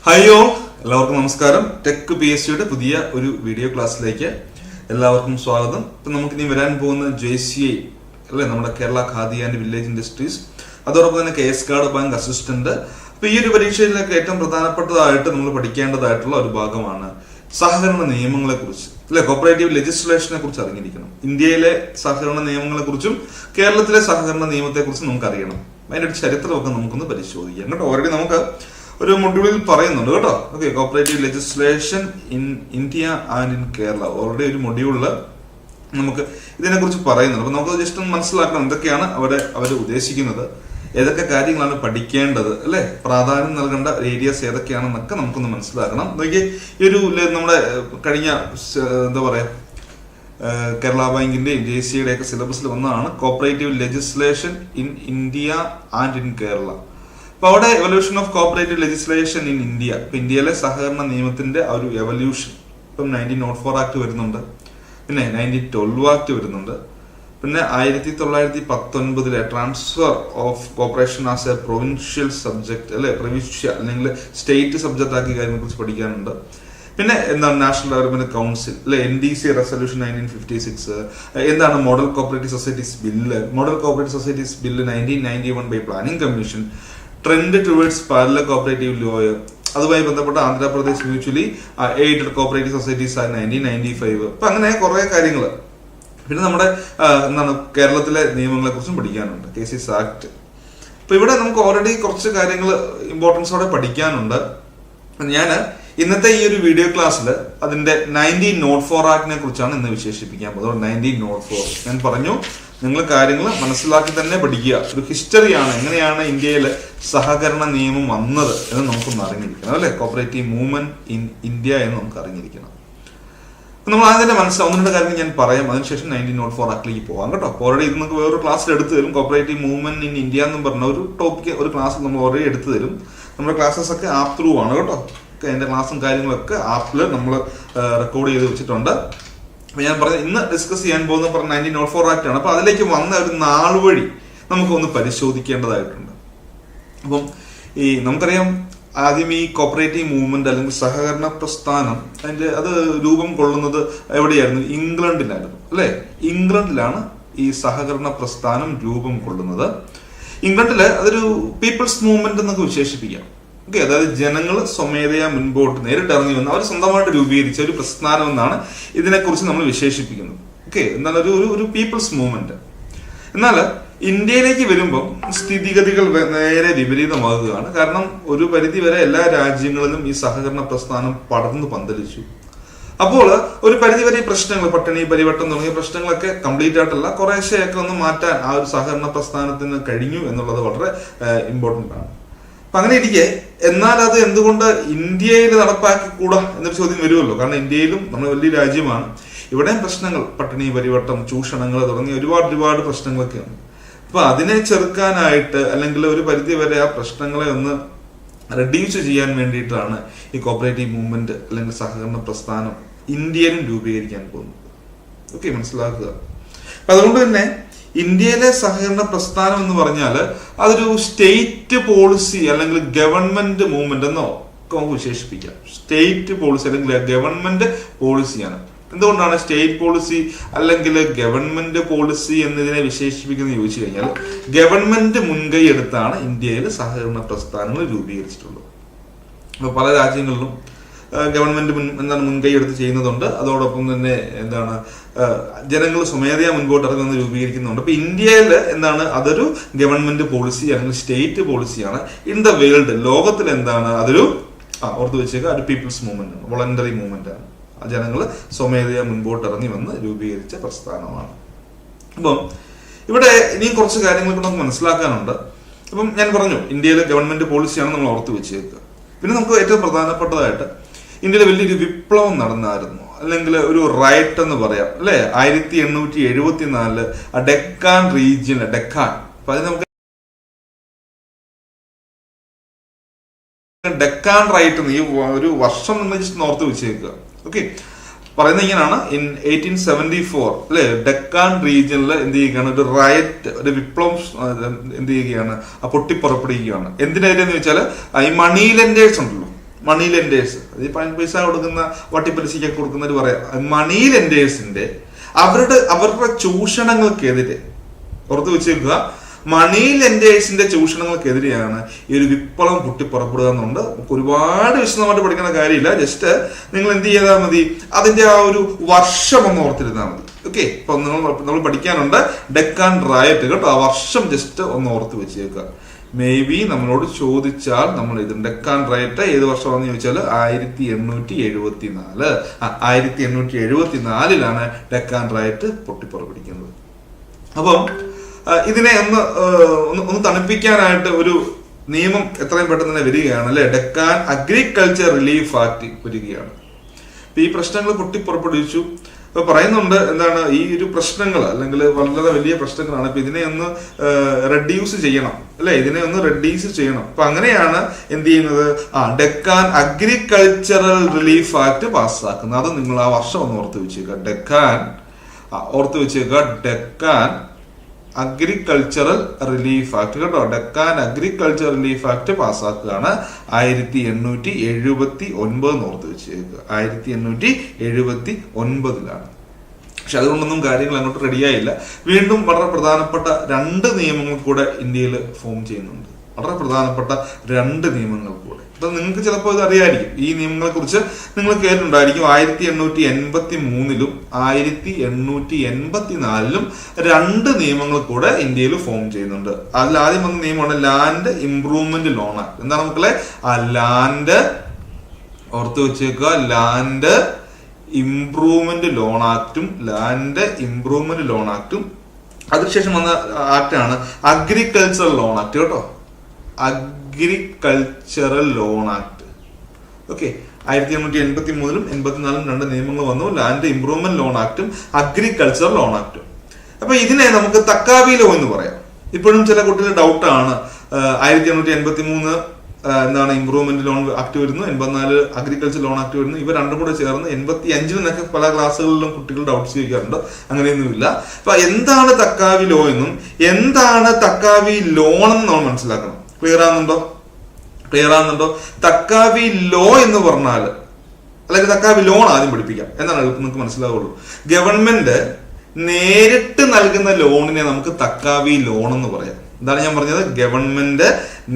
Hello എല്ലാവർക്കും നമസ്കാരം. Tech P S സിയുടെ പുതിയ ഒരു വീഡിയോ ക്ലാസ്സിലേക്ക് എല്ലാവർക്കും സ്വാഗതം. ഇപ്പം നമുക്കിനി വരാൻ പോകുന്ന JCI അല്ലെ, നമ്മുടെ Kerala khadi and village industries, അതോടൊപ്പം തന്നെ KS കാർഡ് ബാങ്ക് അസിസ്റ്റന്റ്. അപ്പൊ ഈ ഒരു പരീക്ഷയിലൊക്കെ ഏറ്റവും പ്രധാനപ്പെട്ടതായിട്ട് നമ്മൾ പഠിക്കേണ്ടതായിട്ടുള്ള ഒരു ഭാഗമാണ് സഹകരണ നിയമങ്ങളെ കുറിച്ച് അല്ലെ, കോപ്പറേറ്റീവ് ലെജിസ്ലേഷനെ കുറിച്ച് അറിഞ്ഞിരിക്കണം. ഇന്ത്യയിലെ സഹകരണ നിയമങ്ങളെ കുറിച്ചും കേരളത്തിലെ സഹകരണ നിയമത്തെ കുറിച്ചും നമുക്ക് അറിയണം. അതിന്റെ ഒരു ചരിത്രമൊക്കെ നമുക്കൊന്ന് പരിശോധിക്കാം കേട്ടോ. ഓൾറെഡി നമുക്ക് ഒരു മൊഡ്യൂളിൽ പറയുന്നുണ്ട് കേട്ടോ. Okay, cooperative legislation in India and in Kerala. Already ഒരു മൊഡ്യൂളിൽ നമുക്ക് ഇതിനെ കുറിച്ച് പറയുന്നുണ്ട്. അപ്പൊ നമുക്ക് ജസ്റ്റ് ഒന്ന് മനസ്സിലാക്കണം എന്തൊക്കെയാണ് അവർ ഉദ്ദേശിക്കുന്നത്, ഏതൊക്കെ കാര്യങ്ങളാണ് പഠിക്കേണ്ടത് അല്ലെ, പ്രാധാന്യം നൽകേണ്ട ഏരിയസ് ഏതൊക്കെയാണെന്നൊക്കെ നമുക്കൊന്ന് മനസ്സിലാക്കണം. നോക്കിയേ, ഈ ഒരു നമ്മുടെ കഴിഞ്ഞ എന്താ പറയാ കേരള ബാങ്കിന്റെയും JCIയുടെ ഒക്കെ സിലബസിൽ വന്നതാണ് cooperative legislation in India and in Kerala. അപ്പൊ അവിടെ evolution of cooperative legislation in India, ഇപ്പൊ ഇന്ത്യയിലെ സഹകരണ നിയമത്തിന്റെ ഒരു എവല്യൂഷൻ. ഇപ്പം 1904 ആക്ട് വരുന്നുണ്ട്, പിന്നെ 1912 ആക്ട് വരുന്നുണ്ട്, പിന്നെ 1919 transfer of cooperation as a provincial subject അല്ലെ, പ്രൊവിൻഷ്യൽ അല്ലെങ്കിൽ സ്റ്റേറ്റ് സബ്ജക്ട് ആക്കിയ കാര്യങ്ങളെ കുറിച്ച് പഠിക്കാനുണ്ട്. പിന്നെ എന്താണ് നാഷണൽ ഡെവലപ്മെന്റ് കൗൺസിൽ അല്ലെ, NDC റെസൊല്യൂഷൻ 1956, എന്താണ് model cooperative societies bill, model cooperative societies bill 1991 by planning commission, trend towards parallel cooperative law, അതുമായി ബന്ധപ്പെട്ട Andhra Pradesh mutually aided cooperative societies act 1995. അപ്പൊ അങ്ങനെ കുറെ കാര്യങ്ങൾ. പിന്നെ നമ്മുടെ എന്താണ് കേരളത്തിലെ നിയമങ്ങളെ കുറിച്ചും പഠിക്കാനുണ്ട്, KCS ആക്ട്. അപ്പൊ ഇവിടെ നമുക്ക് ഓൾറെഡി കുറച്ച് കാര്യങ്ങൾ ഇമ്പോർട്ടൻസോടെ പഠിക്കാനുണ്ട്. ഞാൻ ഇന്നത്തെ ഈ ഒരു വീഡിയോ ക്ലാസ്സിൽ അതിന്റെ 1904 ആക്ടിനെ കുറിച്ചാണ് ഇന്ന് വിശേഷിപ്പിക്കാൻ പോകുന്നത്. 1904 ഞാൻ പറഞ്ഞു, നിങ്ങൾ കാര്യങ്ങൾ മനസ്സിലാക്കി തന്നെ പഠിക്കുക. ഒരു ഹിസ്റ്ററിയാണ്, എങ്ങനെയാണ് ഇന്ത്യയിൽ സഹകരണ നിയമം വന്നത് എന്ന് നമുക്കൊന്ന് അറിഞ്ഞിരിക്കണം അല്ലെ, കോപ്പറേറ്റീവ് മൂവ്മെന്റ് ഇൻ ഇന്ത്യ എന്ന് നമുക്ക് അറിഞ്ഞിരിക്കണം. നമ്മൾ ആദ്യം മനസ്സിലാവും, ഒന്ന് രണ്ട് കാര്യങ്ങൾ ഞാൻ പറയാം, അതിനുശേഷം 1904 ആക്ടിലേക്ക് പോകാം കേട്ടോ. ഓൾറെഡി ഇത് നമുക്ക് വേറൊരു ക്ലാസ്സിൽ എടുത്തു തരും. കോപ്പറേറ്റീവ് മൂവ്മെന്റ് ഇൻ ഇന്ത്യ എന്ന് പറഞ്ഞ ഒരു ടോപ്പിക് ഒരു ക്ലാസ്സിൽ നമ്മൾ ഓൾറെഡി എടുത്തു തരും. നമ്മുടെ ക്ലാസ്സസ് ഒക്കെ ആപ്പ് ത്രൂ ആണ് കേട്ടോ. അതിന്റെ ക്ലാസ്സും കാര്യങ്ങളൊക്കെ ആപ്പിൽ നമ്മൾ റെക്കോർഡ് ചെയ്ത് വെച്ചിട്ടുണ്ട്. അപ്പൊ ഞാൻ പറഞ്ഞ ഇന്ന് ഡിസ്കസ് ചെയ്യാൻ പോകുന്ന 1904 ആക്ട് ആണ്. അപ്പൊ അതിലേക്ക് വന്ന ഒരു നാൾ വഴി നമുക്ക് ഒന്ന് പരിശോധിക്കേണ്ടതായിട്ടുണ്ട്. അപ്പം നമുക്കറിയാം, ആദ്യം ഈ കോപ്പറേറ്റീവ് മൂവ്മെന്റ് അല്ലെങ്കിൽ സഹകരണ പ്രസ്ഥാനം അത് രൂപം കൊള്ളുന്നത് എവിടെയായിരുന്നു? ഇംഗ്ലണ്ടിലായിരുന്നു അല്ലെ. ഇംഗ്ലണ്ടിലാണ് ഈ സഹകരണ പ്രസ്ഥാനം രൂപം കൊള്ളുന്നത്. ഇംഗ്ലണ്ടില് അതൊരു പീപ്പിൾസ് മൂവ്മെന്റ് എന്നൊക്കെ വിശേഷിപ്പിക്കാം. ഓക്കെ, അതായത് ജനങ്ങൾ സ്വമേധയാ മുൻപോട്ട് നേരിട്ട് ഇറങ്ങി വന്ന് അവർ സ്വന്തമായിട്ട് രൂപീകരിച്ച ഒരു പ്രസ്ഥാനം എന്നാണ് ഇതിനെക്കുറിച്ച് നമ്മൾ വിശേഷിപ്പിക്കുന്നത്. ഓക്കെ, എന്താണ് ഒരു പീപ്പിൾസ് മൂവ്മെന്റ്. എന്നാൽ ഇന്ത്യയിലേക്ക് വരുമ്പോൾ സ്ഥിതിഗതികൾ നേരെ വിപരീതമാകുകയാണ്. കാരണം ഒരു പരിധി വരെ എല്ലാ രാജ്യങ്ങളിലും ഈ സഹകരണ പ്രസ്ഥാനം പടർന്നു പന്തലിച്ചു. അപ്പോൾ ഒരു പരിധിവരെ ഈ പ്രശ്നങ്ങൾ, പട്ടിണി, പരിവട്ടം തുടങ്ങിയ പ്രശ്നങ്ങളൊക്കെ കംപ്ലീറ്റ് ആയിട്ടല്ല, കുറേശ്ശെയൊക്കെ ഒന്ന് മാറ്റാൻ ആ ഒരു സഹകരണ പ്രസ്ഥാനത്തിന് കഴിഞ്ഞു എന്നുള്ളത് വളരെ ഇമ്പോർട്ടന്റ് ആണ്. അപ്പൊ അങ്ങനെ ഇരിക്കെ, എന്നാൽ അത് എന്തുകൊണ്ട് ഇന്ത്യയിൽ നടപ്പാക്കിക്കൂടാ എന്നൊരു ചോദ്യം വരുമല്ലോ. കാരണം ഇന്ത്യയിലും നമ്മൾ വലിയ രാജ്യമാണ്, ഇവിടെയും പ്രശ്നങ്ങൾ, പട്ടിണി, പരിവട്ടം, ചൂഷണങ്ങൾ തുടങ്ങിയ ഒരുപാട് പ്രശ്നങ്ങളൊക്കെയാണ്. അപ്പൊ അതിനെ ചെറുക്കാനായിട്ട് അല്ലെങ്കിൽ ഒരു പരിധി വരെ ആ പ്രശ്നങ്ങളെ ഒന്ന് റെഡ്യൂസ് ചെയ്യാൻ വേണ്ടിയിട്ടാണ് ഈ കോപ്പറേറ്റീവ് മൂവ്മെന്റ് അല്ലെങ്കിൽ സഹകരണ പ്രസ്ഥാനം ഇന്ത്യയിലും രൂപീകരിക്കാൻ പോകുന്നത്. ഓക്കെ, മനസ്സിലാക്കുക. അപ്പൊ അതുകൊണ്ട് തന്നെ ഇന്ത്യയിലെ സഹകരണ പ്രസ്ഥാനം എന്ന് പറഞ്ഞാൽ അതൊരു സ്റ്റേറ്റ് പോളിസി അല്ലെങ്കിൽ ഗവൺമെന്റ് മൂവ്മെന്റ് എന്നോ ഒക്കെ നമുക്ക് വിശേഷിപ്പിക്കാം. സ്റ്റേറ്റ് പോളിസി അല്ലെങ്കിൽ ഗവൺമെന്റ് പോളിസിയാണ്. എന്തുകൊണ്ടാണ് സ്റ്റേറ്റ് പോളിസി അല്ലെങ്കിൽ ഗവൺമെന്റ് പോളിസി എന്നതിനെ വിശേഷിപ്പിക്കുന്നത് ചോദിച്ചു കഴിഞ്ഞാൽ, ഗവൺമെന്റ് മുൻകൈ എടുത്താണ് ഇന്ത്യയിൽ സഹകരണ പ്രസ്ഥാനങ്ങൾ രൂപീകരിച്ചിട്ടുള്ളത്. അപ്പൊ പല രാജ്യങ്ങളിലും ഗവൺമെന്റ് മുൻകൈ എടുത്ത് ചെയ്യുന്നതുണ്ട്. അതോടൊപ്പം തന്നെ ജനങ്ങൾ സ്വമേധയാ മുൻപോട്ട് ഇറങ്ങുന്ന രൂപീകരിക്കുന്നുണ്ട്. അപ്പൊ ഇന്ത്യയിൽ അതൊരു ഗവൺമെന്റ് പോളിസി അല്ലെങ്കിൽ സ്റ്റേറ്റ് പോളിസിയാണ്. ഇൻ ദ വേൾഡ്, ലോകത്തിൽ അതൊരു ഓർത്ത് വെച്ചേക്കുക, ഒരു പീപ്പിൾസ് മൂവ്മെന്റ് ആണ്, വോളണ്ടറി മൂവ്മെന്റ് ആണ്. ജനങ്ങൾ സ്വമേധയാ മുൻപോട്ട് ഇറങ്ങി വന്ന് രൂപീകരിച്ച പ്രസ്ഥാനമാണ്. അപ്പം ഇവിടെ ഇനിയും കുറച്ച് കാര്യങ്ങൾ നമുക്ക് മനസ്സിലാക്കാനുണ്ട്. അപ്പം ഞാൻ പറഞ്ഞു, ഇന്ത്യയിലെ ഗവൺമെന്റ് പോളിസിയാണ് നമ്മൾ ഓർത്ത് വെച്ചേക്കുക. പിന്നെ നമുക്ക് ഏറ്റവും പ്രധാനപ്പെട്ടതായിട്ട് ഇന്ത്യയിൽ വലിയൊരു വിപ്ലവം നടന്നായിരുന്നു, അല്ലെങ്കിൽ ഒരു റൈറ്റ് എന്ന് പറയാം അല്ലെ, 1874 ഡെക്കാൻ റീജിയൻ, ഡെക്കാൻ. അപ്പൊ അത് നമുക്ക് ഡെക്കാൻ റൈറ്റ് ഈ ഒരു വർഷം നമ്മൾ ജസ്റ്റ് ഓർത്ത് വെച്ചേക്കുക. ഓക്കെ, പറയുന്നത് ഇങ്ങനെയാണ്, ഇൻ 1874 അല്ലെ, ഡെക്കാൻ റീജിയനിൽ എന്ത് ചെയ്യുകയാണ്, ഒരു റയറ്റ്, ഒരു വിപ്ലവം എന്ത് ചെയ്യുകയാണ്, പൊട്ടിപ്പുറപ്പെടുകയാണ്. എന്തിനെതിരെന്ന് വെച്ചാൽ ഈ മണി ലെൻഡേഴ്സ് ഉണ്ടല്ലോ, മണി ലെൻഡേഴ്സ്, അത് പൈസ കൊടുക്കുന്ന വട്ടിപ്പലിശയ്ക്കൊക്കെ കൊടുക്കുന്നവർ പറയാം, മണി ലെൻഡേഴ്സിന്റെ അവരുടെ ചൂഷണങ്ങൾക്കെതിരെ ഓർത്ത് വെച്ചേക്കുക, മണി ലെൻഡേഴ്സിന്റെ ചൂഷണങ്ങൾക്കെതിരെയാണ് ഈ ഒരു വിപ്ലവം പൊട്ടിപ്പുറപ്പെടുക എന്നുണ്ട്. നമുക്ക് ഒരുപാട് വിശദമായിട്ട് പഠിക്കുന്ന കാര്യമില്ല. ജസ്റ്റ് നിങ്ങൾ എന്ത് ചെയ്താൽ മതി, അതിന്റെ ആ ഒരു വർഷം ഒന്ന് ഓർത്തിരുന്നാൽ മതി. ഓക്കെ, ഇപ്പൊ നമ്മൾ പഠിക്കാനുണ്ട് ഡെക്കാൻ റയറ്റ് കേട്ടോ. ആ വർഷം ജസ്റ്റ് ഒന്ന് ഓർത്ത് വെച്ചേക്കുക. മേ ബി നമ്മളോട് ചോദിച്ചാൽ നമ്മൾ ഇത് ഡെക്കാൻ റയറ്റ് ഏത് വർഷമാണെന്ന് ചോദിച്ചാൽ 1874. 1874 ഡെക്കാൻ റയറ്റ് പൊട്ടിപ്പുറപ്പെടുന്നത്. അപ്പം ഇതിനെ ഒന്ന് തണുപ്പിക്കാനായിട്ട് ഒരു നിയമം എത്രയും പെട്ടെന്ന് തന്നെ വരികയാണ് അല്ലെ. ഡെക്കാൻ അഗ്രികൾച്ചർ റിലീഫ് ആക്ട് വരികയാണ്. ഈ പ്രശ്നങ്ങൾ പൊട്ടിപ്പുറപ്പെടുവിച്ചു. ഇപ്പൊ പറയുന്നുണ്ട് എന്താണ്, ഈ ഒരു പ്രശ്നങ്ങൾ അല്ലെങ്കിൽ വളരെ വലിയ പ്രശ്നങ്ങളാണ്. ഇപ്പൊ ഇതിനെ ഒന്ന് റെഡ്യൂസ് ചെയ്യണം അല്ലെ, ഇതിനെ ഒന്ന് റെഡ്യൂസ് ചെയ്യണം. അപ്പൊ അങ്ങനെയാണ് എന്ത് ചെയ്യുന്നത്, ഡെക്കാൻ അഗ്രികൾച്ചറൽ റിലീഫ് ആക്ട് പാസ്സാക്കുന്നത്. അത് നിങ്ങൾ ആ വർഷം ഒന്ന് ഓർത്ത് വെച്ചേക്കുക. ഡെക്കാൻ അഗ്രികൾച്ചറൽ റിലീഫ് ആക്ട് കേട്ടോ. ഡെക്കാൻ അഗ്രികൾച്ചർ റിലീഫ് ആക്ട് പാസ്സാക്കുകയാണ് 1879 ഓർത്ത് വെച്ചേക്കുക. 1879 പക്ഷെ അതുകൊണ്ടൊന്നും കാര്യങ്ങൾ അങ്ങോട്ട് റെഡിയായില്ല. വീണ്ടും വളരെ പ്രധാനപ്പെട്ട 2 നിയമങ്ങൾ കൂടെ ഇന്ത്യയിൽ ഫോം ചെയ്യുന്നുണ്ട്. വളരെ പ്രധാനപ്പെട്ട 2 നിയമങ്ങൾ കൂടെ. അപ്പൊ നിങ്ങൾക്ക് ചിലപ്പോൾ ഇത് അറിയായിരിക്കും, ഈ നിയമങ്ങളെ കുറിച്ച് നിങ്ങൾ കേട്ടിട്ടുണ്ടായിരിക്കും. 1883 1884 2 നിയമങ്ങൾ കൂടെ ഇന്ത്യയിൽ ഫോം ചെയ്യുന്നുണ്ട്. അതിൽ ആദ്യം വന്ന നിയമമാണ് ലാൻഡ് ഇംപ്രൂവ്മെന്റ് ലോൺ ആക്ട്. എന്താണ് മക്കളെ, ആ ലാൻഡ് ഓർത്ത് വെച്ചേക്കുക, ലാൻഡ് ഇംപ്രൂവ്മെന്റ് ലോൺ ആക്ടും അതിനുശേഷം വന്ന ആക്ടാണ് അഗ്രികൾച്ചറൽ ലോൺ ആക്ട് കേട്ടോ. Agricultural loan act. ഓക്കെ, 1883 84 2 നിയമങ്ങൾ വന്നു. ലാൻഡ് ഇംപ്രൂവ്മെന്റ് ലോൺ ആക്ടും അഗ്രികൾച്ചറൽ ലോൺ ആക്ടും. അപ്പൊ ഇതിനെ നമുക്ക് തക്കാവി ലോ എന്ന് പറയാം. ഇപ്പോഴും ചില കുട്ടികളുടെ ഡൗട്ടാണ്, 1883 എന്താണ് ഇംപ്രൂവ്മെന്റ് ലോൺ ആക്ട് വരുന്നു, 84 അഗ്രികൾച്ചർ ലോൺ ആക്ട് വരുന്നു. ഇവ രണ്ടും കൂടെ ചേർന്ന് 85 പല ക്ലാസ്സുകളിലും കുട്ടികൾ ഡൗട്ട്സ് ചോദിക്കാറുണ്ട്. അങ്ങനെയൊന്നുമില്ല. അപ്പൊ എന്താണ് തക്കാവി ലോ എന്നും എന്താണ് തക്കാവി ലോൺ എന്നും നമ്മൾ മനസ്സിലാക്കണം. ക്ലിയർ ആകുന്നുണ്ടോ? തക്കാവി ലോ എന്ന് പറഞ്ഞാൽ, അല്ലെങ്കിൽ തക്കാവി ലോൺ ആദ്യം പഠിപ്പിക്കാം, എന്നാണ് നിങ്ങൾക്ക് മനസ്സിലാവുള്ളൂ. ഗവൺമെന്റ് നേരിട്ട് നൽകുന്ന ലോണിനെ നമുക്ക് തക്കാവി ലോൺ എന്ന് പറയാം. എന്താണ് ഞാൻ പറഞ്ഞത്, ഗവൺമെന്റ്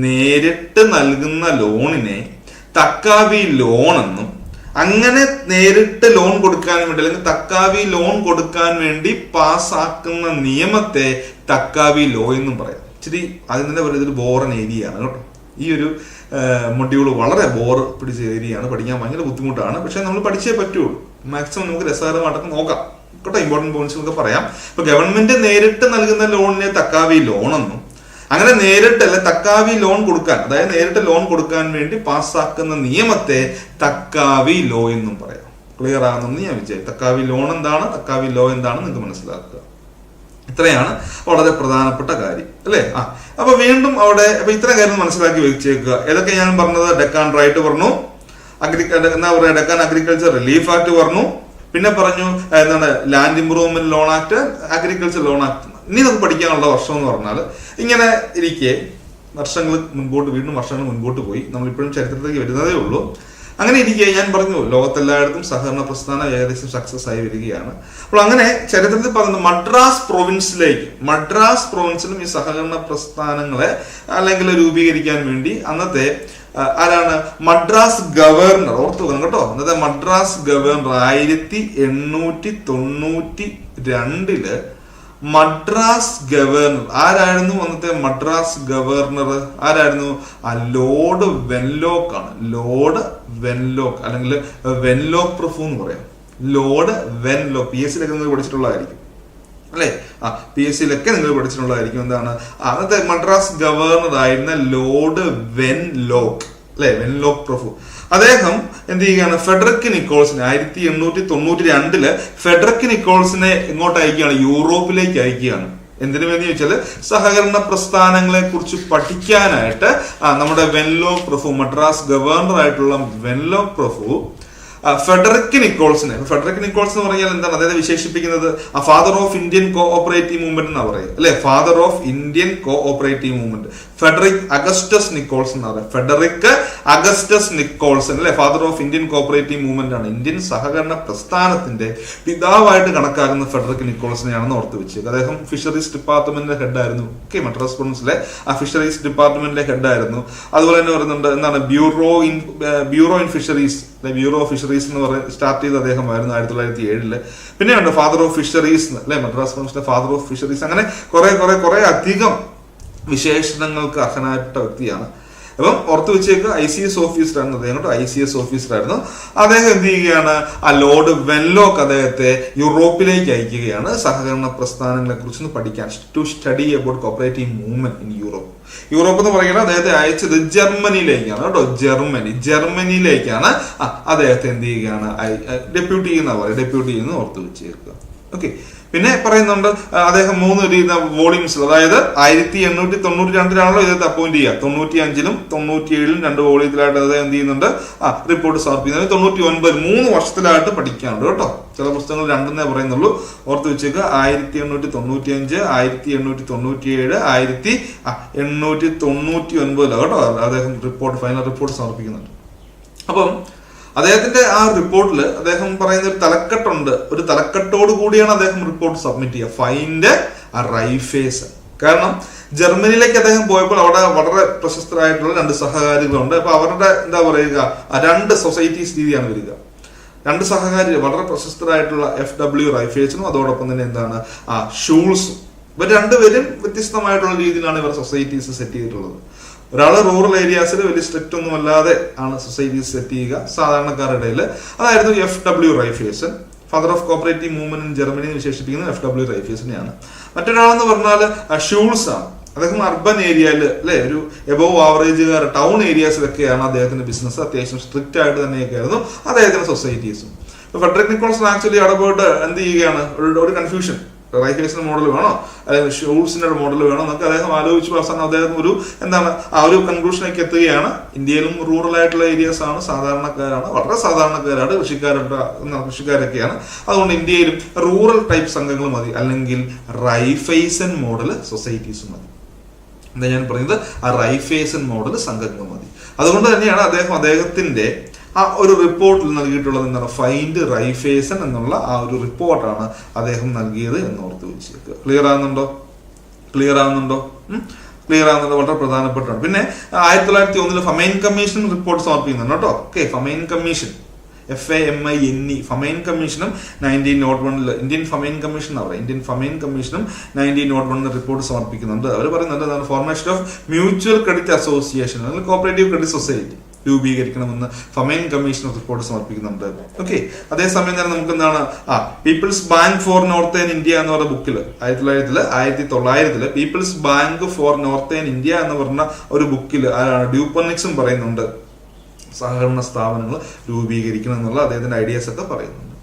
നേരിട്ട് നൽകുന്ന ലോണിനെ തക്കാവി ലോൺ എന്നും, അങ്ങനെ നേരിട്ട് ലോൺ കൊടുക്കാൻ വേണ്ടി അല്ലെങ്കിൽ തക്കാവി ലോൺ കൊടുക്കാൻ വേണ്ടി പാസ്സാക്കുന്ന നിയമത്തെ തക്കാവി ലോ എന്നും പറയാം. ഇച്ചിരി അതിന്റെ ഒരു ബോറൻ ഏരിയ ആണ് കേട്ടോ. ഈ ഒരു മൊഡ്യൂൾ വളരെ ബോർ പിടിച്ച ഏരിയ ആണ്, പഠിക്കാൻ ഭയങ്കര ബുദ്ധിമുട്ടാണ്. പക്ഷെ നമ്മൾ പഠിച്ചേ പറ്റുള്ളൂ. മാക്സിമം നമുക്ക് രസകരമായിട്ടൊക്കെ നോക്കാം കേട്ടോ. ഇമ്പോർട്ടന്റ് പോയിന്റ്സ് ഒക്കെ പറയാം. ഇപ്പൊ ഗവൺമെന്റ് നേരിട്ട് നൽകുന്ന ലോണിനെ തക്കാവി ലോൺ എന്നും, അങ്ങനെ നേരിട്ടല്ല തക്കാവി ലോൺ കൊടുക്കാൻ, അതായത് നേരിട്ട് ലോൺ കൊടുക്കാൻ വേണ്ടി പാസ്സാക്കുന്ന നിയമത്തെ തക്കാവി ലോ എന്നും പറയാം. ക്ലിയർ ആകുന്നെന്ന് ഞാൻ വിചാരിച്ചു. തക്കാവി ലോൺ എന്താണ്, തക്കാവി ലോ എന്താണ് നിങ്ങൾക്ക് മനസ്സിലാക്കുക. ഇത്രയാണ് വളരെ പ്രധാനപ്പെട്ട കാര്യം അല്ലേ. അപ്പൊ വീണ്ടും അവിടെ അപ്പൊ ഇത്രയും കാര്യം മനസ്സിലാക്കി വെച്ചേക്കുക. ഏതൊക്കെ ഞാൻ പറഞ്ഞത്, ഡെക്കാൻ റൈറ്റ് പറഞ്ഞു, ഡെക്കാൻ അഗ്രികൾച്ചർ റിലീഫ് ആക്ട് പറഞ്ഞു, പിന്നെ പറഞ്ഞു എന്താണ് land improvement loan act, agriculture loan act. ഇനി നമുക്ക് പഠിക്കാനുള്ള വർഷം എന്ന് പറഞ്ഞാൽ ഇങ്ങനെ ഇരിക്കെ വീണ്ടും വർഷങ്ങൾ മുൻപോട്ട് പോയി. നമ്മളിപ്പോഴും ചരിത്രത്തിലേക്ക് വരുന്നതേ ഉള്ളൂ. അങ്ങനെ ഇരിക്കെ ഞാൻ പറഞ്ഞു ലോകത്തെല്ലായിടത്തും സഹകരണ പ്രസ്ഥാനം ഏകദേശം സക്സസ് ആയി വരികയാണ്. അപ്പോൾ അങ്ങനെ ചരിത്രത്തിൽ പറയുന്നത് മദ്രാസ് പ്രൊവിൻസിലും ഈ സഹകരണ പ്രസ്ഥാനങ്ങളെ അല്ലെങ്കിൽ രൂപീകരിക്കാൻ വേണ്ടി അന്നത്തെ ആരാണ്, മദ്രാസ് ഗവർണർ, ഓർത്തു വെക്കണം കേട്ടോ. അന്നത്തെ മദ്രാസ് ഗവർണർ 1892 മദ്രാസ് ഗവർണർ ആരായിരുന്നു? അന്നത്തെ മദ്രാസ് ഗവർണർ ആരായിരുന്നു? ലോർഡ് വെൻലോക്ക് ആണ്. ലോർഡ് വെൻലോക്ക് അല്ലെങ്കിൽ വെൻലോക്ക് പ്രഭു എന്ന് പറയാം. Lord Wenlock. PSC നിങ്ങൾ പഠിച്ചിട്ടുള്ളതായിരിക്കും അല്ലെ. PSC നിങ്ങൾ പഠിച്ചിട്ടുള്ളതായിരിക്കും. എന്താണ് അന്നത്തെ മദ്രാസ് ഗവർണർ ആയിരുന്ന ലോർഡ് വെൻലോക്ക് അല്ലെ, വെൻലോക്ക് പ്രഭു. അദ്ദേഹം എന്ത് ചെയ്യുകയാണ്, ഫെഡറിക് നിക്കോൾസിനെ 1892 ഫെഡറിക് നിക്കോൾസിനെ എങ്ങോട്ട് അയക്കുകയാണ്, യൂറോപ്പിലേക്ക് അയക്കുകയാണ്. എന്തിനു വേണ്ടി ചോദിച്ചാൽ സഹകരണ പ്രസ്ഥാനങ്ങളെ കുറിച്ച് പഠിക്കാനായിട്ട് നമ്മുടെ വെൻലോക്ക് പ്രഭു, മദ്രാസ് ഗവർണർ ആയിട്ടുള്ള വെൻലോക്ക് പ്രഭു ഫെഡറിക് നിക്കോൾസ് എന്ന് പറഞ്ഞാൽ എന്താണ് അദ്ദേഹത്തെ വിശേഷിപ്പിക്കുന്നത്, father of Indian cooperative movement എന്നാ പറയുക അല്ലെ. Father of Indian cooperative movement. Federico Augustus Nicholson എന്ന് പറയുന്നത്. ഫെഡറിക് അഗസ്റ്റസ് നിക്കോൾസൺ അല്ലെ, father of Indian cooperative movement ആണ്. ഇന്ത്യൻ സഹകരണ പ്രസ്ഥാനത്തിന്റെ പിതാവായിട്ട് കണക്കാക്കുന്ന ഫെഡറിക് നിക്കോൾസനെയാണെന്ന് ഓർത്ത് വെച്ചത്. അദ്ദേഹം ഫിഷറീസ് ഡിപ്പാർട്ട്മെന്റിന്റെ ഹെഡായിരുന്നു. ഓക്കെ, മദ്രാസ് പ്രൊവിൻസിലെ ആ ഫിഷറീസ് ഡിപ്പാർട്ട്മെന്റിലെ ഹെഡായിരുന്നു. അതുപോലെ തന്നെ പറയുന്നുണ്ട് എന്താണ് bureau in fisheries, bureau of fisheries എന്ന് പറഞ്ഞ് സ്റ്റാർട്ട് ചെയ്ത് അദ്ദേഹമായിരുന്നു 1907. പിന്നെയുണ്ട് ഫാദർ ഓഫ് ഫിഷറീസ് അല്ലെ, മദ്രാസ് പ്രൊവിൻസിലെ ഫാദർ ഓഫ് ഫിഷറീസ്. അങ്ങനെ കുറെ അധികം വിശേഷണങ്ങൾക്ക് അർഹനായിട്ട വ്യക്തിയാണ്. അപ്പം ഓർത്ത് വെച്ചേക്ക് ICS ഓഫീസറായിരുന്നു അദ്ദേഹം, ICS ഓഫീസറായിരുന്നു അദ്ദേഹം. എന്ത് ചെയ്യുകയാണ്, ആ ലോർഡ് വെൻലോക്ക് അദ്ദേഹത്തെ യൂറോപ്പിലേക്ക് അയക്കുകയാണ് സഹകരണ പ്രസ്ഥാനങ്ങളെ കുറിച്ച് പഠിക്കാൻ, to study about cooperative movement in Europe. Europe എന്ന് പറയുന്നത് അദ്ദേഹത്തെ അയച്ചത് ജർമ്മനിയിലേക്കാണ് കേട്ടോ, ജർമ്മനിയിലേക്കാണ് അദ്ദേഹത്തെ എന്ത് ചെയ്യുകയാണ് ഡെപ്യൂട്ടി ചെയ്യുന്ന ഓർത്ത് വെച്ചേക്കുക. ഓക്കെ, പിന്നെ പറയുന്നുണ്ട് അദ്ദേഹം 3 വോളിയൂംസിൽ, അതായത് 1892 ഇദ്ദേഹത്തെ അപ്പോയിന്റ് ചെയ്യുക. 95-ലും 97-ലും 2 വോളിയത്തിലായിട്ട് അദ്ദേഹം എന്ത് ചെയ്യുന്നുണ്ട്, റിപ്പോർട്ട് സമർപ്പിക്കുന്നത്. 99 3 വർഷത്തിലായിട്ട് പഠിക്കാനുണ്ട് കേട്ടോ. ചില പുസ്തകങ്ങൾ 2 പറയുന്നുള്ളൂ, ഓർത്ത് വെച്ചേക്ക്. 1895, 1897, 1899 കേട്ടോ അദ്ദേഹം ഫൈനൽ റിപ്പോർട്ട് സമർപ്പിക്കുന്നുണ്ട്. അപ്പം അദ്ദേഹത്തിന്റെ ആ റിപ്പോർട്ടിൽ അദ്ദേഹം പറയുന്ന ഒരു തലക്കെട്ടുണ്ട്. ഒരു തലക്കെട്ടോട് കൂടിയാണ് അദ്ദേഹം റിപ്പോർട്ട് സബ്മിറ്റ് ചെയ്യുക, ഫൈൻഡ് ആ റൈഫേസൺ. കാരണം ജർമ്മനിയിലേക്ക് അദ്ദേഹം പോയപ്പോൾ അവിടെ വളരെ പ്രശസ്തരായിട്ടുള്ള 2 സഹകാരികളുണ്ട്. അപ്പൊ അവരുടെ എന്താ പറയുക 2 സൊസൈറ്റീസ് രീതിയാണ് വരിക. 2 സഹകാരി വളരെ പ്രശസ്തരായിട്ടുള്ള FW റൈഫേസനും അതോടൊപ്പം തന്നെ എന്താണ് ഷൂൾസും. ഇവർ 2 പേരും വ്യത്യസ്തമായിട്ടുള്ള രീതിയിലാണ് ഇവർ സൊസൈറ്റീസ് സെറ്റ് ചെയ്തിട്ടുള്ളത്. ഒരാള് റൂറൽ ഏരിയാസിൽ വലിയ സ്ട്രിക്റ്റ് ഒന്നും അല്ലാതെ ആണ് സൊസൈറ്റീസ് സെറ്റ് ചെയ്യുക സാധാരണക്കാരുടെ ഇടയിൽ. അതായിരുന്നു FW Raiffeisen. Father of cooperative movement in Germany വിശേഷിപ്പിക്കുന്നത് FW റൈഫേസനെയാണ്. മറ്റൊരാളെന്ന് പറഞ്ഞാൽ ഷൂൾസ് ആണ്. അദ്ദേഹം അർബൻ ഏരിയയിൽ അല്ലെ, ഒരു എബോവ് ആവറേജുകാർ ടൗൺ ഏരിയാസിലൊക്കെയാണ് അദ്ദേഹത്തിന്റെ ബിസിനസ്. അത്യാവശ്യം സ്ട്രിക്റ്റ് ആയിട്ട് തന്നെയൊക്കെ ആയിരുന്നു അദ്ദേഹത്തിന്റെ സൊസൈറ്റീസും. ഫെഡറിക് നിക്കോൾസൺ ആക്ച്വലി അവിടെ പോയിട്ട് എന്ത് ചെയ്യുകയാണ്, ഒരു കൺഫ്യൂഷൻ, റൈഫേസിന്റെ മോഡൽ വേണോ അല്ലെങ്കിൽ ഷൂൾസിന്റെ മോഡൽ വേണോ എന്നൊക്കെ അദ്ദേഹം ആലോചിച്ച് അവസാനം അദ്ദേഹം ഒരു കൺക്ലൂഷനിലേക്ക് എത്തുകയാണ്. ഇന്ത്യയിലും റൂറൽ ആയിട്ടുള്ള ഏരിയാസ് ആണ്, സാധാരണക്കാരാണ്, വളരെ സാധാരണക്കാരാണ്, കൃഷിക്കാരൊക്കെയാണ്. അതുകൊണ്ട് ഇന്ത്യയിലും റൂറൽ ടൈപ്പ് സംഘങ്ങൾ മതി, അല്ലെങ്കിൽ റൈഫേസൻ മോഡൽ സൊസൈറ്റീസ് മതി. എന്താ ഞാൻ പറയുന്നത്, ആ റൈഫേസൻ മോഡൽ സംഘങ്ങൾ മതി. അതുകൊണ്ട് തന്നെയാണ് അദ്ദേഹത്തിന്റെ ആ ഒരു റിപ്പോർട്ടിൽ നൽകിയിട്ടുള്ളത് എന്താണ്, ഫൈൻഡ് റൈഫേസൺ എന്നുള്ള ആ ഒരു റിപ്പോർട്ടാണ് അദ്ദേഹം നൽകിയത് എന്ന് ഓർത്ത് വെച്ചേക്കുക. ക്ലിയർ ആവുന്നുണ്ടോ? വളരെ പ്രധാനപ്പെട്ടാണ്. പിന്നെ 1901 ഫമൈൻ കമ്മീഷൻ റിപ്പോർട്ട് സമർപ്പിക്കുന്നുണ്ട് കേട്ടോ. ഓക്കെ, ഫമൈൻ കമ്മീഷൻ FAMINE ഫമൈൻ കമ്മീഷനും 1901 ഇന്ത്യൻ ഫമൈൻ കമ്മീഷൻ എന്ന് പറയുന്നത്, ഇന്ത്യൻ ഫമൈൻ കമ്മീഷനും 1901 റിപ്പോർട്ട് സമർപ്പിക്കുന്നുണ്ട്. അവർ പറയുന്നുണ്ട് എന്താണ്, formation of mutual credit association അല്ലെങ്കിൽ കോപ്പറേറ്റീവ് ക്രെഡിറ്റ് സൊസൈറ്റി രൂപീകരിക്കണമെന്ന് ഫമൈൻ കമ്മീഷൻ റിപ്പോർട്ട് സമർപ്പിക്കുന്നുണ്ട്. ഓക്കെ, അതേസമയം തന്നെ നമുക്ക് എന്താണ് people's bank for northern India എന്ന് പറഞ്ഞ ബുക്കിൽ 1900 people's bank for northern India എന്ന് പറഞ്ഞ ഒരു ബുക്കിൽ ഡ്യൂപ്പർനിക്സും പറയുന്നുണ്ട് സഹകരണ സ്ഥാപനങ്ങൾ രൂപീകരിക്കണം എന്നുള്ള അദ്ദേഹത്തിന്റെ ഐഡിയാസ് ഒക്കെ പറയുന്നുണ്ട്.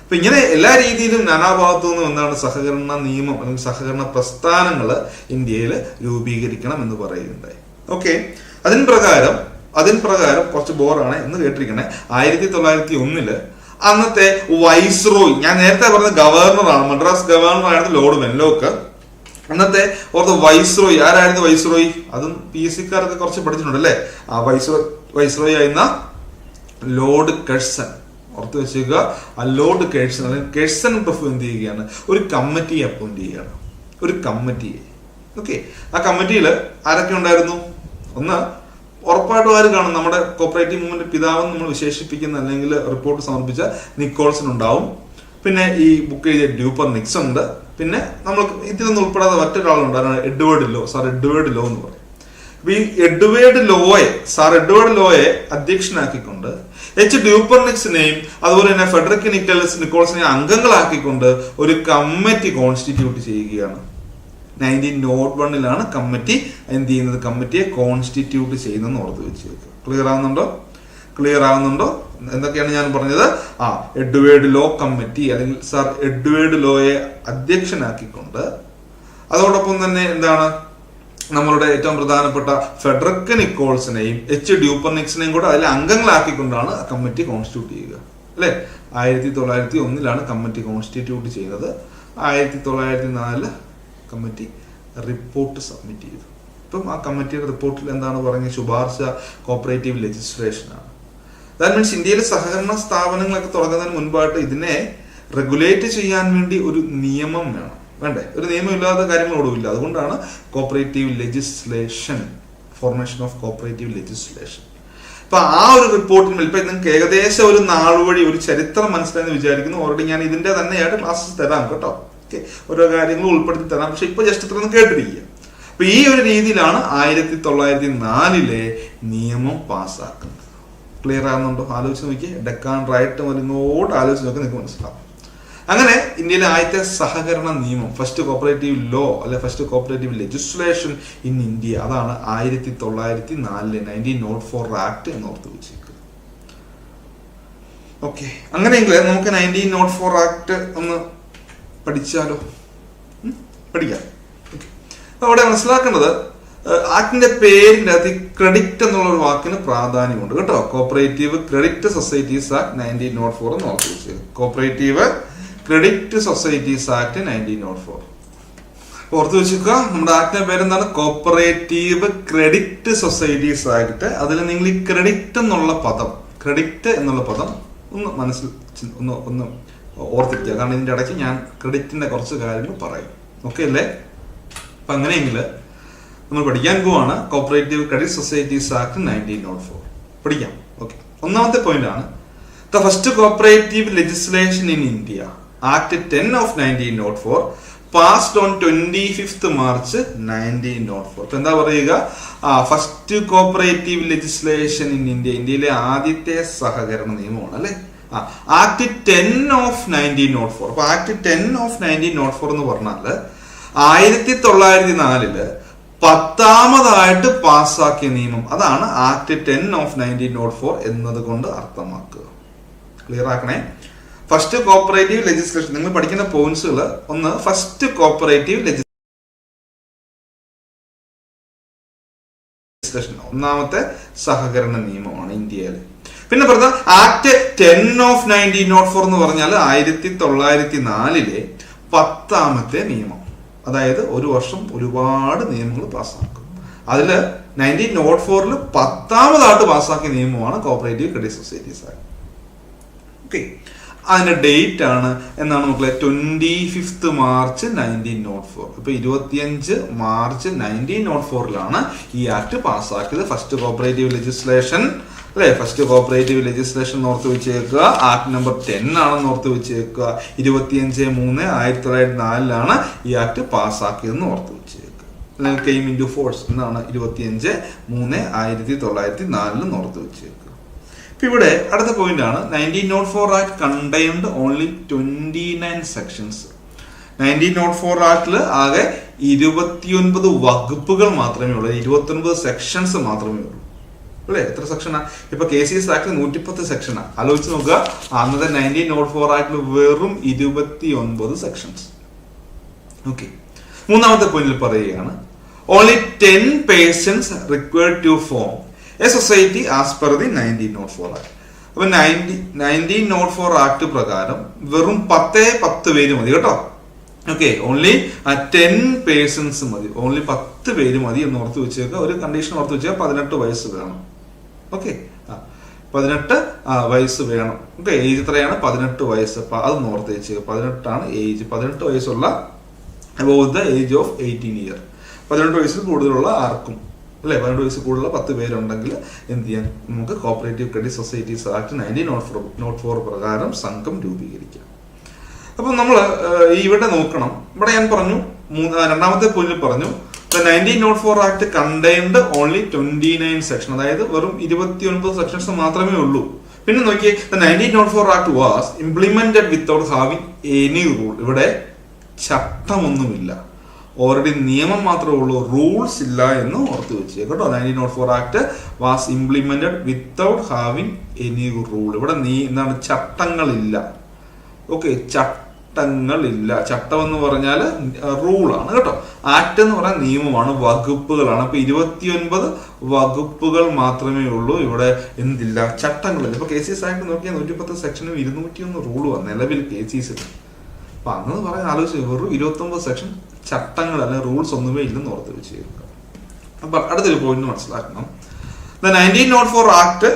അപ്പൊ ഇങ്ങനെ എല്ലാ രീതിയിലും നാനാഭാഗത്തു നിന്നും എന്താണ് സഹകരണ നിയമം അല്ലെങ്കിൽ സഹകരണ പ്രസ്ഥാനങ്ങൾ ഇന്ത്യയിൽ രൂപീകരിക്കണം എന്ന് പറയുന്നുണ്ടായി. ഓക്കെ, അതിൻ പ്രകാരം കുറച്ച് ബോറാണ് എന്ന് കേട്ടിരിക്കണേ. 1901 അന്നത്തെ വൈസ്രോയ്, ഞാൻ നേരത്തെ പറഞ്ഞ ഗവർണറാണ്, മദ്രാസ് ഗവർണറായിരുന്നു ലോർഡ് വെൻലോക്ക്. അന്നത്തെ ഓർത്ത് വൈസ്രോയ് ആരായിരുന്നു? വൈസ്രോയ് അതും PSCക്കാരൊക്കെ കുറച്ച് പഠിച്ചിട്ടുണ്ട് അല്ലെ. ആ വൈസ്രോയ് ആയിരുന്ന ലോർഡ് കഴ്സൺ. ഓർത്ത് വെച്ചേക്കുക, ആ ലോർഡ് കഴ്സൺ അല്ലെങ്കിൽ കഴ്സൺ പ്രഭു എന്ത് ചെയ്യുകയാണ്, ഒരു കമ്മിറ്റി അപ്പോയിന്റ് ചെയ്യുകയാണ്, ഒരു കമ്മിറ്റിയെ. ഓക്കെ, ആ കമ്മിറ്റിയിൽ ആരൊക്കെ ഉണ്ടായിരുന്നു? ഒന്ന് ഉറപ്പായിട്ടും ആര് കാണും, നമ്മുടെ കോപ്പറേറ്റീവ് മൂവ്മെന്റ് പിതാവെന്ന് നമ്മൾ വിശേഷിപ്പിക്കുന്ന അല്ലെങ്കിൽ റിപ്പോർട്ട് സമർപ്പിച്ച നിക്കോൾസൺ ഉണ്ടാവും. പിന്നെ ഈ ബുക്ക് എഴുതിയ ഡ്യൂപ്പർനിക്സ് ഉണ്ട്. പിന്നെ നമ്മൾ ഇതിലൊന്നും ഉൾപ്പെടാതെ മറ്റൊരാളുണ്ട്, എഡ്വേർഡ് ലോ എന്ന് പറയും. അപ്പൊ ഈ എഡ്വേർഡ് ലോയെ അധ്യക്ഷനാക്കിക്കൊണ്ട് ഡ്യൂപ്പർനിക്സിനെയും അതുപോലെ തന്നെ ഫെഡറിക് നിക്കോൾസിനെയും അംഗങ്ങളാക്കിക്കൊണ്ട് ഒരു കമ്മിറ്റി കോൺസ്റ്റിറ്റ്യൂട്ട് ചെയ്യുകയാണ്. 1901 കമ്മിറ്റി എന്ത് ചെയ്യുന്നത്, കമ്മിറ്റിയെ കോൺസ്റ്റിറ്റ്യൂട്ട് ചെയ്യുന്നതെന്ന് ഓർത്ത് വെച്ച് വെക്കുക. ക്ലിയർ ആവുന്നുണ്ടോ? എന്തൊക്കെയാണ് ഞാൻ പറഞ്ഞത്? എഡ്വേർഡ് ലോ കമ്മിറ്റി അല്ലെങ്കിൽ സർ എഡ്വേർഡ് ലോയെ അധ്യക്ഷനാക്കിക്കൊണ്ട് അതോടൊപ്പം തന്നെ എന്താണ് നമ്മളുടെ ഏറ്റവും പ്രധാനപ്പെട്ട ഫെഡറിക് നിക്കോൾസിനെയും ഡ്യൂപ്പർനിക്സിനെയും കൂടെ അതിലെ അംഗങ്ങളാക്കിക്കൊണ്ടാണ് കമ്മിറ്റി കോൺസ്റ്റിറ്റ്യൂട്ട് ചെയ്യുക അല്ലെ. 1901 കമ്മിറ്റി കോൺസ്റ്റിറ്റ്യൂട്ട് ചെയ്യുന്നത്. 1904 കമ്മിറ്റി റിപ്പോർട്ട് സബ്മിറ്റ് ചെയ്തു. ഇപ്പം ആ കമ്മിറ്റിയുടെ റിപ്പോർട്ടിൽ എന്താണ് പറഞ്ഞത്? ശുപാർശ കോപ്പറേറ്റീവ് ലെജിസ്ലേഷനാണ്. ദാറ്റ് മീൻസ് ഇന്ത്യയിലെ സഹകരണ സ്ഥാപനങ്ങളൊക്കെ തുടങ്ങുന്നതിന് മുൻപായിട്ട് ഇതിനെ റെഗുലേറ്റ് ചെയ്യാൻ വേണ്ടി ഒരു നിയമം വേണം. വേണ്ടേ? ഒരു നിയമം ഇല്ലാത്ത കാര്യങ്ങളോടുമില്ല. അതുകൊണ്ടാണ് cooperative legislation, formation of cooperative legislation. അപ്പൊ ആ ഒരു റിപ്പോർട്ടിന് ഇപ്പൊ നിങ്ങൾക്ക് ഏകദേശം ഒരു നാളുവഴി ഒരു ചരിത്രം മനസ്സിലായെന്ന് വിചാരിക്കുന്നു. ഓൾറെഡി ഞാൻ ഇതിന്റെ തന്നെയായിട്ട് ക്ലാസ്സസ് തരാം കേട്ടോ. ഓക്കെ, ഓരോ കാര്യങ്ങളും ഉൾപ്പെടുത്തി തരാം. പക്ഷെ ഇപ്പൊ ജസ്റ്റ് ഇത്ര ഒന്ന് കേട്ടിരിക്കുക. അപ്പൊ ഈ ഒരു രീതിയിലാണ് 1904 നിയമം പാസ്സാക്കുന്നത്. ക്ലിയർ ആകുന്നുണ്ടോ? ആലോചിച്ച് നോക്കിയേ. ഡെക്കാൻ റൈറ്റ് വരുന്നോട് ആലോചിച്ച് നോക്കി നിങ്ങൾക്ക് മനസ്സിലാവും. അങ്ങനെ ഇന്ത്യയിലെ ആദ്യത്തെ സഹകരണ നിയമം, ഫസ്റ്റ് കോപ്പറേറ്റീവ് ലോ അല്ലെ first cooperative legislation in India, അതാണ് 1904 1904 ആക്ട് എന്ന് ഓർത്ത് വെച്ചേക്കുക. ഓക്കെ, അങ്ങനെയെങ്കിൽ നമുക്ക് 1904 ആക്ട് ഒന്ന് പഠിച്ചാലോ? പഠിക്കാം. ഓക്കെ, അപ്പൊ അവിടെ മനസ്സിലാക്കേണ്ടത് ആക്ടിന്റെ പേരിന്റെ അകത്ത് ക്രെഡിറ്റ് എന്നുള്ള ഒരു വാക്കിന് പ്രാധാന്യമുണ്ട് കേട്ടോ. കോപ്പറേറ്റീവ് ക്രെഡിറ്റ് സൊസൈറ്റീസ് ആക്ട് 1904 എന്ന് ഓർത്ത് വെച്ചേക്കുക. കോപ്പറേറ്റീവ് ക്രെഡിറ്റ് സൊസൈറ്റീസ് ആക്ട് 1904 ഓർത്ത് വെച്ചിരിക്കുക. നമ്മുടെ ആക്ടിന്റെ പേരെന്താണ്? Cooperative credit societies act. അതിൽ നിങ്ങൾ ഈ ക്രെഡിറ്റ് എന്നുള്ള പദം ഒന്ന് മനസ്സിൽ ഒന്ന് ഓർത്തിരിക്കുക. കാരണം ഇതിന്റെ ഇടയ്ക്ക് ഞാൻ ക്രെഡിറ്റിന്റെ കുറച്ച് കാര്യങ്ങൾ പറയും. ഓക്കെ അല്ലേ? അപ്പൊ അങ്ങനെയെങ്കിൽ നമ്മൾ പഠിക്കാൻ പോവാണ് കോപ്പറേറ്റീവ് ക്രെഡിറ്റ് സൊസൈറ്റീസ് ആക്ട് 1904. പഠിക്കാം. ഓക്കെ, ഒന്നാമത്തെ പോയിന്റ് ആണ് the first cooperative legislation in India, Act 10 of 1904 passed on 25th March 1904. ഇപ്പൊ എന്താ പറയുക? First cooperative legislation in India, ഇന്ത്യയിലെ ആദ്യത്തെ സഹകരണ നിയമമാണ് അല്ലെ. Act 10 of 1904. അപ്പൊ ആക്ട് 10 of 1904 എന്ന് പറഞ്ഞാല് 1904 10ാമതായിട്ട് പാസ്സാക്കിയ നിയമം. അതാണ് ആക്ട് 10 of 1904 എന്നത് കൊണ്ട് അർത്ഥമാക്കുക. ക്ലിയർ ആക്കണേ. ഫസ്റ്റ് കോപ്പറേറ്റീവ് ലെജിസ്ലേഷൻ നിങ്ങൾ പഠിക്കുന്ന പോയിന്റ്സുകൾ ഒന്ന്, ഫസ്റ്റ് കോപ്പറേറ്റീവ് ലെജിസ്ലേഷൻ ഒന്നാമത്തെ സഹകരണ നിയമമാണ് ഇന്ത്യയിൽ. പിന്നെ പറഞ്ഞ ആക്ട് 10 of 1904 എന്ന് പറഞ്ഞാൽ 1904 10ാമത്തെ നിയമം. അതായത് ഒരു വർഷം ഒരുപാട് നിയമങ്ങൾ പാസ്സാക്കും. അതില് 1904 10ാമതായിട്ട് പാസ്സാക്കിയ നിയമമാണ് cooperative credit societies act. Okay, അതിന്റെ ഡേറ്റ് ആണ് എന്നാണ് മക്കളെ 25th March 1904. ഇപ്പൊ 25 March 1904 ഈ ആക്ട് പാസ്സാക്കിയത്. ഫസ്റ്റ് കോപ്പറേറ്റീവ് ലെജിസ്ലേഷൻ അല്ലെ, ഫസ്റ്റ് കോപ്പറേറ്റീവ് ലെജിസ്ലേഷൻ ഓർത്ത് വെച്ചേക്കുക. ആക്ട് നമ്പർ 10 ആണെന്ന് ഓർത്ത് വെച്ചേക്കുക. 25/3/1904 ഈ ആക്ട് പാസ്സാക്കിയതെന്ന് ഓർത്ത് വെച്ചേക്കുക. കെയിം ഇൻ ടു ഫോഴ്സ് എന്നാണ് 25/3/1904 ഓർത്ത് വെച്ചേക്കുക. ഇവിടെ അടുത്ത പോയിന്റ് ആണ് 1904 ആക്ട് കണ്ടെയ്ൻഡ് ഓൺലി 29 സെക്ഷൻസ്. 1904 ആക്ടില് ആകെ 29 വകുപ്പുകൾ മാത്രമേ ഉള്ളൂ, 29 സെക്ഷൻസ് മാത്രമേ ഉള്ളൂ അല്ലെ. എത്ര സെക്ഷനാ? ഇപ്പൊ KCS ആക്ടിൽ 110 സെക്ഷനാ. ആലോചിച്ച് നോക്കുക. അന്നത്തെ 1904 ആക്ടിൽ വെറും 29 സെക്ഷൻസ്. ഓക്കെ, മൂന്നാമത്തെ പോയിന്റിൽ പറയുകയാണ് only 10 persons required to form a society as per the 1904 Act. അപ്പൊ 1904 ആക്ട് പ്രകാരം വെറും 10 പേര് മതി കേട്ടോ. ഓക്കെ, ഓൺലി 10 persons മതി, ഓൺലി 10 പേര് മതി എന്ന് ഓർത്ത് വെച്ചേക്കുക. ഒരു കണ്ടീഷൻ ഓർത്ത് വെച്ചാൽ 18 വയസ്സ് വേണം. ഓക്കെ, 18 വയസ്സ് വേണം. ഓക്കെ, ഏജ് എത്രയാണ്? 18 വയസ്സ്. അത് ഓർത്ത് വെച്ചേക്കുക. 18 ഏജ്. 18 വയസ്സുള്ള above the age of 18 year. 18 വയസ്സിൽ കൂടുതലുള്ള ആർക്കും അല്ലെ, 18 വയസ്സിൽ കൂടുതലുള്ള 10 പേരുണ്ടെങ്കിൽ എന്ത് ചെയ്യാൻ? നമുക്ക് കോപ്പറേറ്റീവ് ക്രെഡിറ്റ് സൊസൈറ്റീസ് ആക്ട് 1904 പ്രകാരം സംഘം രൂപീകരിക്കാം. അപ്പൊ നമ്മൾ ഇവിടെ നോക്കണം. ഇവിടെ ഞാൻ പറഞ്ഞു, രണ്ടാമത്തെ പോയിന്റിൽ പറഞ്ഞു 1904 ആക്ട് കണ്ടെയ്ൻഡ് ഓൺലി 29 സെക്ഷൻ, അതായത് വെറും 29 സെക്ഷൻസ് മാത്രമേ ഉള്ളൂ. പിന്നെ നോക്കിയേ, 1904 act was implemented without having any rule. ഇവിടെ ചട്ടമൊന്നുമില്ല, ഓൾറെഡി നിയമം മാത്രമേ ഉള്ളൂ, റൂൾസ് ഇല്ല എന്ന് ഓർത്ത് വെച്ചേ കേട്ടോ. 1904 act was implemented without having any rule. ഇവിടെ എന്താണ്? ചട്ടങ്ങളില്ല. ഓക്കെ, ചട്ടങ്ങളില്ല. ചട്ടം എന്ന് പറഞ്ഞാൽ റൂളാണ് കേട്ടോ. ആക്ട് എന്ന് പറഞ്ഞാൽ നിയമമാണ്, വകുപ്പുകളാണ്. അപ്പൊ 29 വകുപ്പുകൾ മാത്രമേ ഉള്ളൂ. ഇവിടെ എന്തില്ല? ചട്ടങ്ങളില്ല. ഇപ്പൊ KCS ആക്ട് നോക്കിയാൽ 110 സെക്ഷനും 201 റൂളും നിലവിൽ KCS. അപ്പൊ അങ്ങനെ പറയാൻ ആലോചിച്ച് വെറും 29 സെക്ഷൻ, ചട്ടങ്ങൾ അല്ലെങ്കിൽ റൂൾസ് ഒന്നുമേ ഇല്ലെന്ന് ഓർത്ത് വെച്ച്. അപ്പൊ അടുത്തൊരു പോയിന്റ് മനസ്സിലാക്കണം. The 1904 act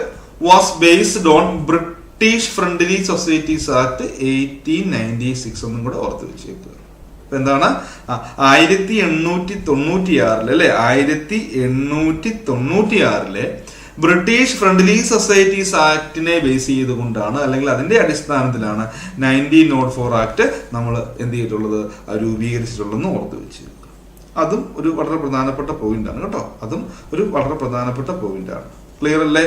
was based on British friendly societies act 1896 എന്നും കൂടെ ഓർത്ത് വെച്ചേക്കുക. അപ്പൊ എന്താണ് 1896 അല്ലെ 1896 ബ്രിട്ടീഷ് ഫ്രണ്ട്ലി സൊസൈറ്റീസ് ആക്ടിനെ ബേസ് ചെയ്തുകൊണ്ടാണ് അല്ലെങ്കിൽ അതിന്റെ അടിസ്ഥാനത്തിലാണ് 1904 ആക്ട് നമ്മൾ എന്ത് ചെയ്തിട്ടുള്ളത്, രൂപീകരിച്ചിട്ടുള്ളതെന്ന് ഓർത്ത് വെച്ചേക്കുക. അതും ഒരു വളരെ പ്രധാനപ്പെട്ട പോയിന്റ് ആണ് കേട്ടോ. അതും ഒരു വളരെ പ്രധാനപ്പെട്ട പോയിന്റ് ആണ്. ക്ലിയർ അല്ലേ?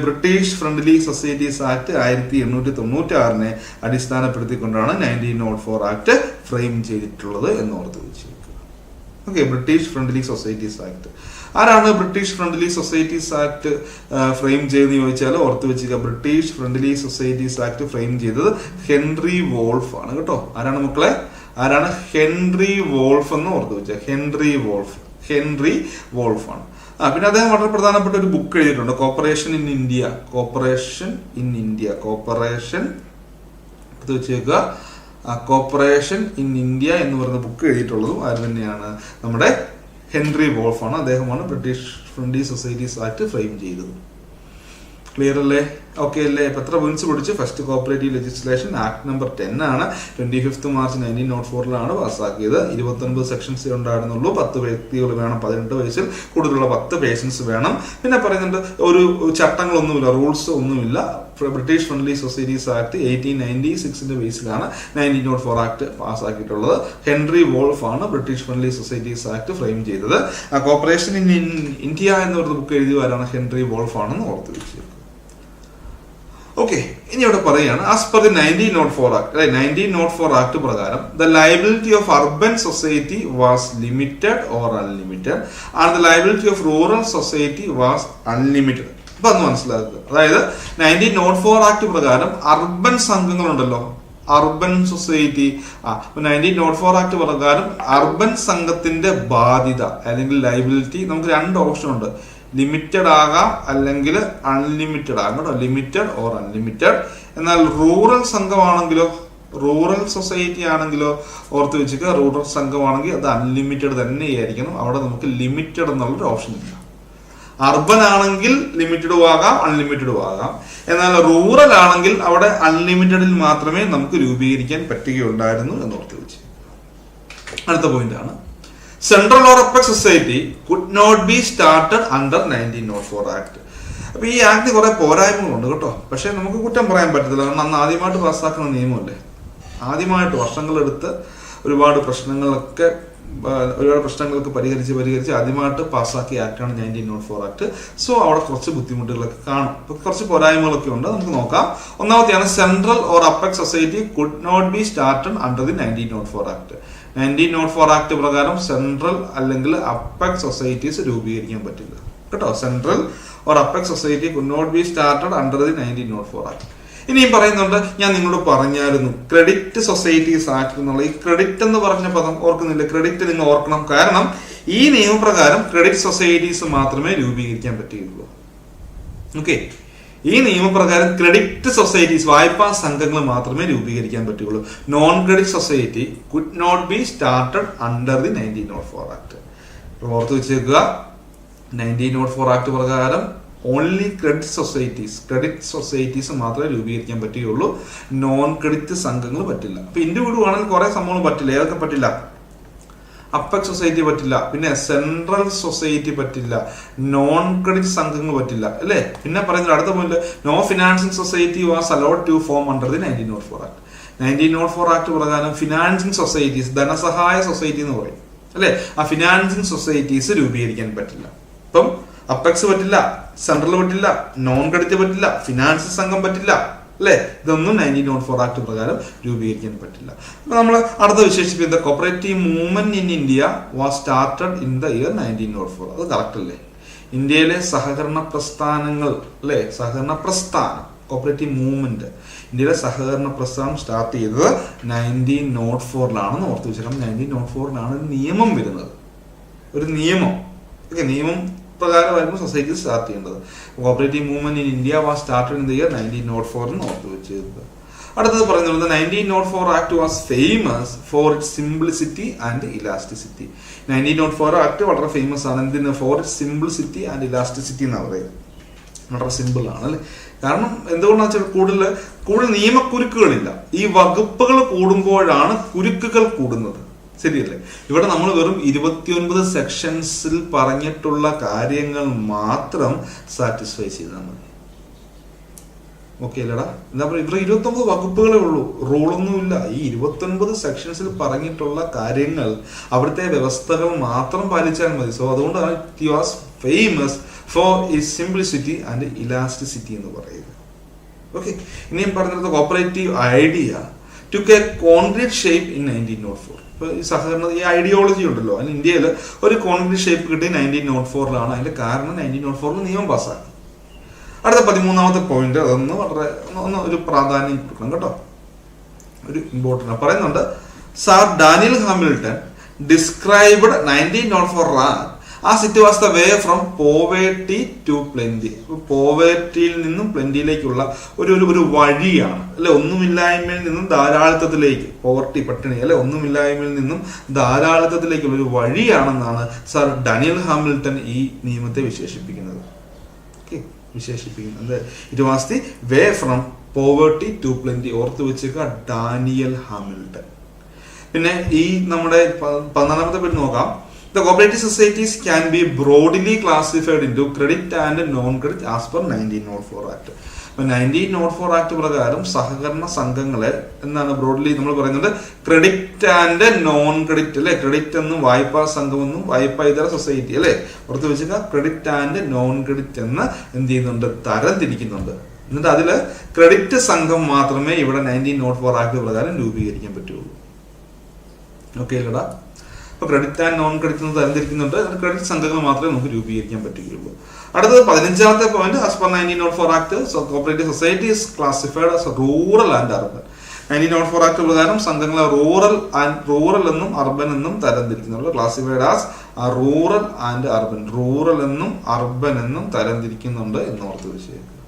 ബ്രിട്ടീഷ് ഫ്രണ്ട്ലി സൊസൈറ്റീസ് ആക്ട് 1896 അടിസ്ഥാനപ്പെടുത്തിക്കൊണ്ടാണ് 1904 ആക്ട് ഫ്രെയിം ചെയ്തിട്ടുള്ളത് എന്ന് ഓർത്ത് വെച്ചിരിക്കുക. Okay, British friendly societies act. ആരാണ് British friendly societies act frame ചെയ്തെന്ന് ചോദിച്ചാൽ ഓർത്ത് വെച്ചിരിക്കുക, British friendly societies act frame ചെയ്തത് ഹെൻറി വോൾഫ് ആണ് കേട്ടോ. ആരാണ് മക്കളെ? ഹെൻറി വോൾഫ് എന്ന് ഓർത്ത് വെച്ചാൽ ഹെൻറി വോൾഫ് ആണ്. പിന്നെ അദ്ദേഹം വളരെ പ്രധാനപ്പെട്ട ഒരു ബുക്ക് എഴുതിയിട്ടുണ്ട്, കോപ്പറേഷൻ ഇൻ ഇന്ത്യ എന്ന് പറയുന്ന ബുക്ക് എഴുതിയിട്ടുള്ളതും ആര് തന്നെയാണ്? നമ്മുടെ ഹെൻറി വോൾഫ് ആണ്. അദ്ദേഹമാണ് British friendly societies act frame ചെയ്തത്. ക്ലിയർ അല്ലേ? ഓക്കെ അല്ലേ? ഇപ്പൊ എത്ര പോയിന്റ്സ് പഠിച്ചു? First cooperative legislation act number 10 ആണ്. 25 മാർച്ച് 1904 പാസ്സാക്കിയത്. 29 സെക്ഷൻസ് ഉണ്ടായിരുന്നുള്ളൂ. 10 വ്യക്തികൾ വേണം, 18 വയസ്സിൽ കൂടുതലുള്ള 10 പേഴ്സൺസ് വേണം. പിന്നെ പറയുന്നുണ്ട് ഒരു ചട്ടങ്ങളൊന്നുമില്ല, റൂൾസ് ഒന്നുമില്ല. ബ്രിട്ടീഷ് ഫ്രണ്ട്ലി സൊസൈറ്റീസ് ആക്ട് 1896 ബേസിലാണ് 1904 ആക്ട് പാസ്സാക്കിയിട്ടുള്ളത്. ഹെൻറി വോൾഫ് ആണ് British friendly societies act frame ചെയ്തത്. കോപ്പറേഷൻ ഇൻ ഇന്ത്യ എന്ന് പറയുന്ന ബുക്ക് എഴുതിയവരാണ് ഹെൻറി വോൾഫ് ആണെന്ന് ഓർത്ത് വെച്ചിരിക്കുന്നത്. ഓക്കെ, ഇനി ഇവിടെ പറയുകയാണ്, as per the 1904 act, 1904 act പ്രകാരം the liability of urban society was limited or unlimited and the liability of rural society was unlimited. അപ്പൊ അത് മനസ്സിലാക്കുക. അതായത് 1904 ആക്ട് പ്രകാരം അർബൻ സംഘങ്ങളുണ്ടല്ലോ, അർബൻ സൊസൈറ്റി 1904 ആക്ട് പ്രകാരം അർബൻ സംഘത്തിന്റെ ബാധ്യത അല്ലെങ്കിൽ ലയബിലിറ്റി നമുക്ക് 2 ഓപ്ഷൻ ഉണ്ട്. ലിമിറ്റഡ് ആകാം അല്ലെങ്കിൽ അൺലിമിറ്റഡ് ആകാം കേട്ടോ, ലിമിറ്റഡ് ഓർ അൺലിമിറ്റഡ്. എന്നാൽ റൂറൽ സംഘമാണെങ്കിലോ, റൂറൽ സൊസൈറ്റി ആണെങ്കിലോ ഓർത്ത് വെച്ചിട്ട് റൂറൽ സംഘമാണെങ്കിൽ അത് അൺലിമിറ്റഡ് തന്നെയായിരിക്കണം. അവിടെ നമുക്ക് ലിമിറ്റഡ് എന്നുള്ളൊരു ഓപ്ഷൻ ഇല്ല. അർബൻ ആണെങ്കിൽ ലിമിറ്റഡും ആകാം അൺലിമിറ്റഡും ആകാം. എന്നാൽ റൂറൽ ആണെങ്കിൽ അവിടെ അൺലിമിറ്റഡിൽ മാത്രമേ നമുക്ക് രൂപീകരിക്കാൻ പറ്റുകയുണ്ടായിരുന്നു എന്ന് ഓർത്ത് വെച്ച്. അടുത്ത പോയിന്റ് ആണ്, central or apex society could not be started under 1904 act. അപ്പൊ ഈ ആക്ട് കുറെ പോരായ്മകളുണ്ട് കേട്ടോ. പക്ഷെ നമുക്ക് കുറ്റം പറയാൻ പറ്റത്തില്ല, കാരണം അന്ന് ആദ്യമായിട്ട് പാസ്സാക്കുന്ന നിയമമല്ലേ. ആദ്യമായിട്ട് വർഷങ്ങളെടുത്ത് ഒരുപാട് പ്രശ്നങ്ങൾക്ക് പരിഹരിച്ച് ആദ്യമായിട്ട് പാസ്സാക്കിയ ആക്ടാണ് 1904 ആക്ട്. സോ അവിടെ കുറച്ച് ബുദ്ധിമുട്ടുകളൊക്കെ കാണും, കുറച്ച് പോരായ്മകളൊക്കെ ഉണ്ട്. നമുക്ക് നോക്കാം. ഒന്നാമത്തെയാണ്, central or apex society could not be started under the 1904 act. 1904 act പ്രകാരം സെൻട്രൽ അല്ലെങ്കിൽ അപ്പെക്സ് സൊസൈറ്റീസ് രൂപീകരിക്കാൻ പറ്റില്ല കേട്ടോ. Central or apex society could not be started under the 1904 act. ഇനിയും പറയുന്നുണ്ട്, ഞാൻ നിങ്ങളോട് പറഞ്ഞായിരുന്നു ക്രെഡിറ്റ് സൊസൈറ്റീസ് ആക്ട് എന്നുള്ള ഈ ക്രെഡിറ്റ് എന്ന് പറഞ്ഞ പദം ഓർക്കുന്നില്ല. ക്രെഡിറ്റ് നിങ്ങൾ ഓർക്കണം, കാരണം ഈ നിയമപ്രകാരം ക്രെഡിറ്റ് സൊസൈറ്റീസ് മാത്രമേ രൂപീകരിക്കാൻ പറ്റുകയുള്ളൂ. ഓക്കെ, ഈ നിയമപ്രകാരം ക്രെഡിറ്റ് സൊസൈറ്റീസ് വായ്പാ സംഘങ്ങൾ മാത്രമേ രൂപീകരിക്കാൻ പറ്റുള്ളൂ. Non credit society could not be started under the 1904 act. ഓർത്ത് വെച്ചേക്കുക, 1904 ആക്ട് പ്രകാരം ഓൺലി ക്രെഡിറ്റ് സൊസൈറ്റീസ് മാത്രമേ രൂപീകരിക്കാൻ പറ്റുകയുള്ളൂ. നോൺ ക്രെഡിറ്റ് സംഘങ്ങൾ പറ്റില്ല. അപ്പൊ ഇൻഡിവിഡ്വൽ ആണെങ്കിൽ കുറെ സംഭവങ്ങൾ പറ്റില്ല. ഏതൊക്കെ പറ്റില്ല? അപ്പെക്സ് സൊസൈറ്റി പറ്റില്ല, പിന്നെ സെൻട്രൽ സൊസൈറ്റി പറ്റില്ല, നോൺ ക്രെഡിറ്റ് സംഘങ്ങൾ പറ്റില്ല അല്ലേ. പിന്നെ പറയുന്നത് അടുത്ത point, no financing society was allowed to form under the 1904 act. 1904 act പ്രകാരം ഫിനാൻസിംഗ് സൊസൈറ്റീസ്, ധനസഹായ സൊസൈറ്റി എന്ന് പറയും അല്ലെ, ആ ഫിനാൻസിംഗ് സൊസൈറ്റീസ് രൂപീകരിക്കാൻ പറ്റില്ല. ഇപ്പം അപ്പെക്സ് പറ്റില്ല, സെൻട്രൽ പറ്റില്ല, നോൺ ക്രെഡിറ്റ് പറ്റില്ല, ഫിനാൻസ് സംഘം പറ്റില്ല അല്ലെ. ഇതൊന്നും 1904 ആക്ട് പ്രകാരം രൂപീകരിക്കാൻ പറ്റില്ല. അപ്പൊ നമ്മൾ അടുത്ത വിശേഷിപ്പിക്കുന്നത് cooperative movement in India was started in the year 1904. അത് കറക്റ്റ് അല്ലേ? ഇന്ത്യയിലെ സഹകരണ പ്രസ്ഥാനങ്ങൾ അല്ലെ, സഹകരണ പ്രസ്ഥാനം കോപ്പറേറ്റീവ് മൂവ്മെന്റ്, ഇന്ത്യയിലെ സഹകരണ പ്രസ്ഥാനം സ്റ്റാർട്ട് ചെയ്തത് 1904 ഓർത്ത് വെച്ചേക്കണം. 1904 നിയമം വരുന്നത്, ഒരു നിയമം. നിയമം പ്രകാരമായിരുന്നു സൊസൈറ്റി സ്റ്റാർട്ട് ചെയ്യേണ്ടത്. Cooperative movement in India was started in the year 1904 ഓർത്ത് വെച്ചത്. അടുത്തത് പറയുന്നത് 1904 act was famous for its simplicity and elasticity. 1904 act വളരെ ഫേമസ് ആണ്. എന്തിന്? For its simplicity and elasticity എന്നാണ് പറയുന്നത്. വളരെ സിമ്പിൾ ആണ് അല്ലെ. കാരണം എന്തുകൊണ്ടാണെന്ന് വെച്ചാൽ കൂടുതൽ നിയമക്കുരുക്കുകളില്ല. ഈ വകുപ്പുകൾ കൂടുമ്പോഴാണ് കുരുക്കുകൾ കൂടുന്നത്. ശരിയല്ലേ? ഇവിടെ നമ്മൾ വെറും 29 സെക്ഷൻസിൽ പറഞ്ഞിട്ടുള്ള കാര്യങ്ങൾ മാത്രം സാറ്റിസ്ഫൈ ചെയ്താൽ മതി. ഓക്കെ അല്ലടാ? എന്താ പറയുക, ഇവിടെ 29 വകുപ്പുകളേ ഉള്ളൂ, റൂളൊന്നുമില്ല. ഈ 29 സെക്ഷൻസിൽ പറഞ്ഞിട്ടുള്ള കാര്യങ്ങൾ, അവിടുത്തെ വ്യവസ്ഥകൾ മാത്രം പാലിച്ചാൽ മതി. സോ അതുകൊണ്ടാണ് it was famous for its simplicity and elasticity എന്ന് പറയുന്നത്. ഓക്കെ, ഇനിയും പറഞ്ഞിടത്ത് cooperative idea took a concrete shape in 1904. ഇപ്പോൾ ഈ സഹകരണ ഈ ഐഡിയോളജി ഉണ്ടല്ലോ, അതിന് ഇന്ത്യയിൽ ഒരു കോൺക്രീറ്റ് ഷേപ്പ് കിട്ടി 1904 അതിന്റെ കാരണം 1904 നിയമം പാസ്സാക്കി. അടുത്ത 13ാമത്തെ പോയിന്റ്, അതൊന്ന് വളരെ ഒരു പ്രാധാന്യം കൊടുക്കണം കേട്ടോ, ഒരു ഇമ്പോർട്ടൻ്റ് പറയുന്നുണ്ട്. Sir Daniel Hamilton described 1904 as it was the way from poverty to plenty. പോവേർട്ടിയിൽ നിന്നും പ്ലെന്റിയിലേക്കുള്ള ഒരു വഴിയാണ് അല്ലെ, ഒന്നുമില്ലായ്മയിൽ നിന്നും ധാരാളിത്തത്തിലേക്ക്. പോവർട്ടി, പട്ടിണി അല്ലെ, ഒന്നുമില്ലായ്മയിൽ നിന്നും ധാരാളിത്തത്തിലേക്കുള്ള ഒരു വഴിയാണെന്നാണ് സർ ഡാനിയൽ ഹാമിൽട്ടൺ ഈ നിയമത്തെ വിശേഷിപ്പിക്കുന്നത്. It was the way from poverty to plenty. ഓർത്ത് വെച്ചേക്കുക, ഡാനിയൽ ഹാമിൽട്ടൺ. പിന്നെ ഈ നമ്മുടെ 14ാമത്തെ പേര് നോക്കാം. The cooperative societies can be broadly classified into credit and non-credit as per 1904 Act. 1904 act പ്രകാരം സഹകരണ സംഘങ്ങളെ എന്താണ് ബ്രോഡ്ലി നമ്മൾ പറയുന്നത്? ക്രെഡിറ്റ് ആൻഡ് നോൺ ക്രെഡിറ്റ് അല്ലെ. ക്രെഡിറ്റ് എന്നും വായ്പാ സംഘം എന്നും വായ്പാ ഇതര സൊസൈറ്റി അല്ലെ. ഓർത്ത് വെച്ചാൽ ക്രെഡിറ്റ് ആൻഡ് നോൺ ക്രെഡിറ്റ് എന്ന് എന്ത് ചെയ്യുന്നുണ്ട്? തരം തിരിക്കുന്നുണ്ട്. എന്നിട്ട് അതിൽ ക്രെഡിറ്റ് സംഘം മാത്രമേ ഇവിടെ 1904 ആക്ട് പ്രകാരം രൂപീകരിക്കാൻ പറ്റുള്ളൂ. ഓക്കെ അല്ലടാ? അപ്പൊ ക്രെഡിറ്റ് ആൻഡ് നോൺ ക്രെഡിറ്റ് എന്ന് തരംതിരിക്കുന്നുണ്ട്. ക്രെഡിറ്റ് സംഘങ്ങൾ മാത്രമേ നമുക്ക് രൂപീകരിക്കാൻ പറ്റുകയുള്ളൂ. അടുത്തത് 15ാമത്തെ point, as per 1904 act cooperative society is classified as rural and urban. 1904 act പ്രകാരം സംഘങ്ങളെ റൂറൽ എന്നും അർബൻ എന്നും തരംതിരിക്കുന്നുണ്ട്. Classified as rural and urban, rural എന്നും അർബൻ എന്നും തരംതിരിക്കുന്നുണ്ട് എന്ന് ഓർത്ത് വെച്ചേക്കുക.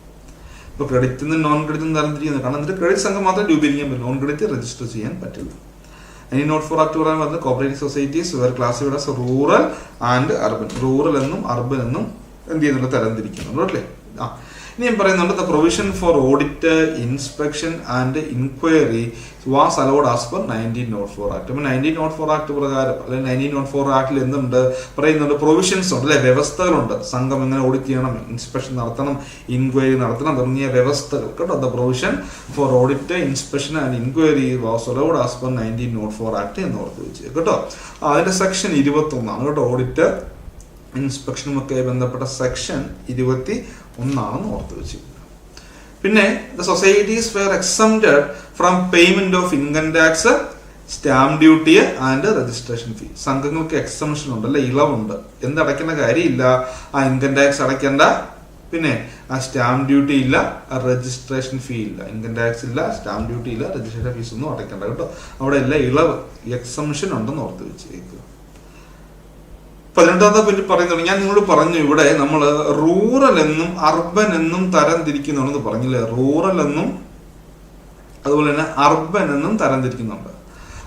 ഇപ്പൊ ക്രെഡിറ്റ് നിന്നും നോൺ ക്രെഡിറ്റ് നിന്നും തരംതിരിക്കുന്നത് കാരണം എന്നിട്ട് ക്രെഡിറ്റ് സംഘം മാത്രമേ രൂപീകരിക്കാൻ പറ്റും, നോൺ ക്രെഡിറ്റ് രജിസ്റ്റർ ചെയ്യാൻ പറ്റില്ല. 1904 ആക്ട് പ്രകാരം വന്ന് cooperative societies were classified as rural and urban, rural എന്നും അർബൻ എന്നും എന്ത് ചെയ്യുന്നുണ്ട്? തരംതിരിക്കുന്നുണ്ട് അല്ലേ. ഇനി ഞാൻ പറയുന്നുണ്ട്, the provision for audit, inspection and inquiry was allowed as per 1904 act. അപ്പൊ 1904 ആക്ട് പ്രകാരം അല്ലെങ്കിൽ 1904 ആക്ടിൽ എന്തുണ്ട് പറയുന്നുണ്ട്? പ്രൊവിഷൻസ് ഉണ്ട് അല്ലെ, വ്യവസ്ഥകളുണ്ട്. സംഘം എങ്ങനെ ഓഡിറ്റ് ചെയ്യണം, ഇൻസ്പെക്ഷൻ നടത്തണം, ഇൻക്വയറി നടത്തണം തുടങ്ങിയ വ്യവസ്ഥകൾ കേട്ടോ. The provision for audit, inspection and inquiry was allowed as per 1904 act എന്ന് ഓർത്ത് വെച്ച് കേട്ടോ. അതിന്റെ സെക്ഷൻ 21 കേട്ടോ. ഓഡിറ്റ് ഇൻസ്പെക്ഷനുമൊക്കെ ബന്ധപ്പെട്ട സെക്ഷൻ 21 ഓർത്ത് വെച്ചു. പിന്നെ the societies were exempted from payment of income tax, stamp duty and registration fee. സംഘങ്ങൾക്ക് എക്സംഷൻ ഉണ്ട് അല്ലെ, ഇളവുണ്ട്. എന്തടയ്ക്കേണ്ട കാര്യമില്ല, ആ ഇൻകം ടാക്സ് അടയ്ക്കേണ്ട, പിന്നെ ആ സ്റ്റാമ്പ് ഡ്യൂട്ടി ഇല്ല, രജിസ്ട്രേഷൻ ഫീ ഇല്ല. ഇൻകം ടാക്സ് ഇല്ല, സ്റ്റാമ്പ് ഡ്യൂട്ടി ഇല്ല, രജിസ്ട്രേഷൻ ഫീസ് ഒന്നും അടയ്ക്കേണ്ട കേട്ടോ. അവിടെ എല്ലാം ഇളവ്, എക്സംഷൻ ഉണ്ടെന്ന് ഓർത്ത് വെച്ചേക്കുക. 18ാമത്തെ പറ്റി പറയുന്നുണ്ട്. ഞാൻ നിങ്ങളോട് പറഞ്ഞു ഇവിടെ നമ്മൾ റൂറൽ എന്നും അർബൻ എന്നും തരം തിരിക്കുന്നുണ്ടെന്ന് പറഞ്ഞില്ലേ. റൂറൽ എന്നും അതുപോലെ തന്നെ അർബൻ എന്നും തരം തിരിക്കുന്നുണ്ട്.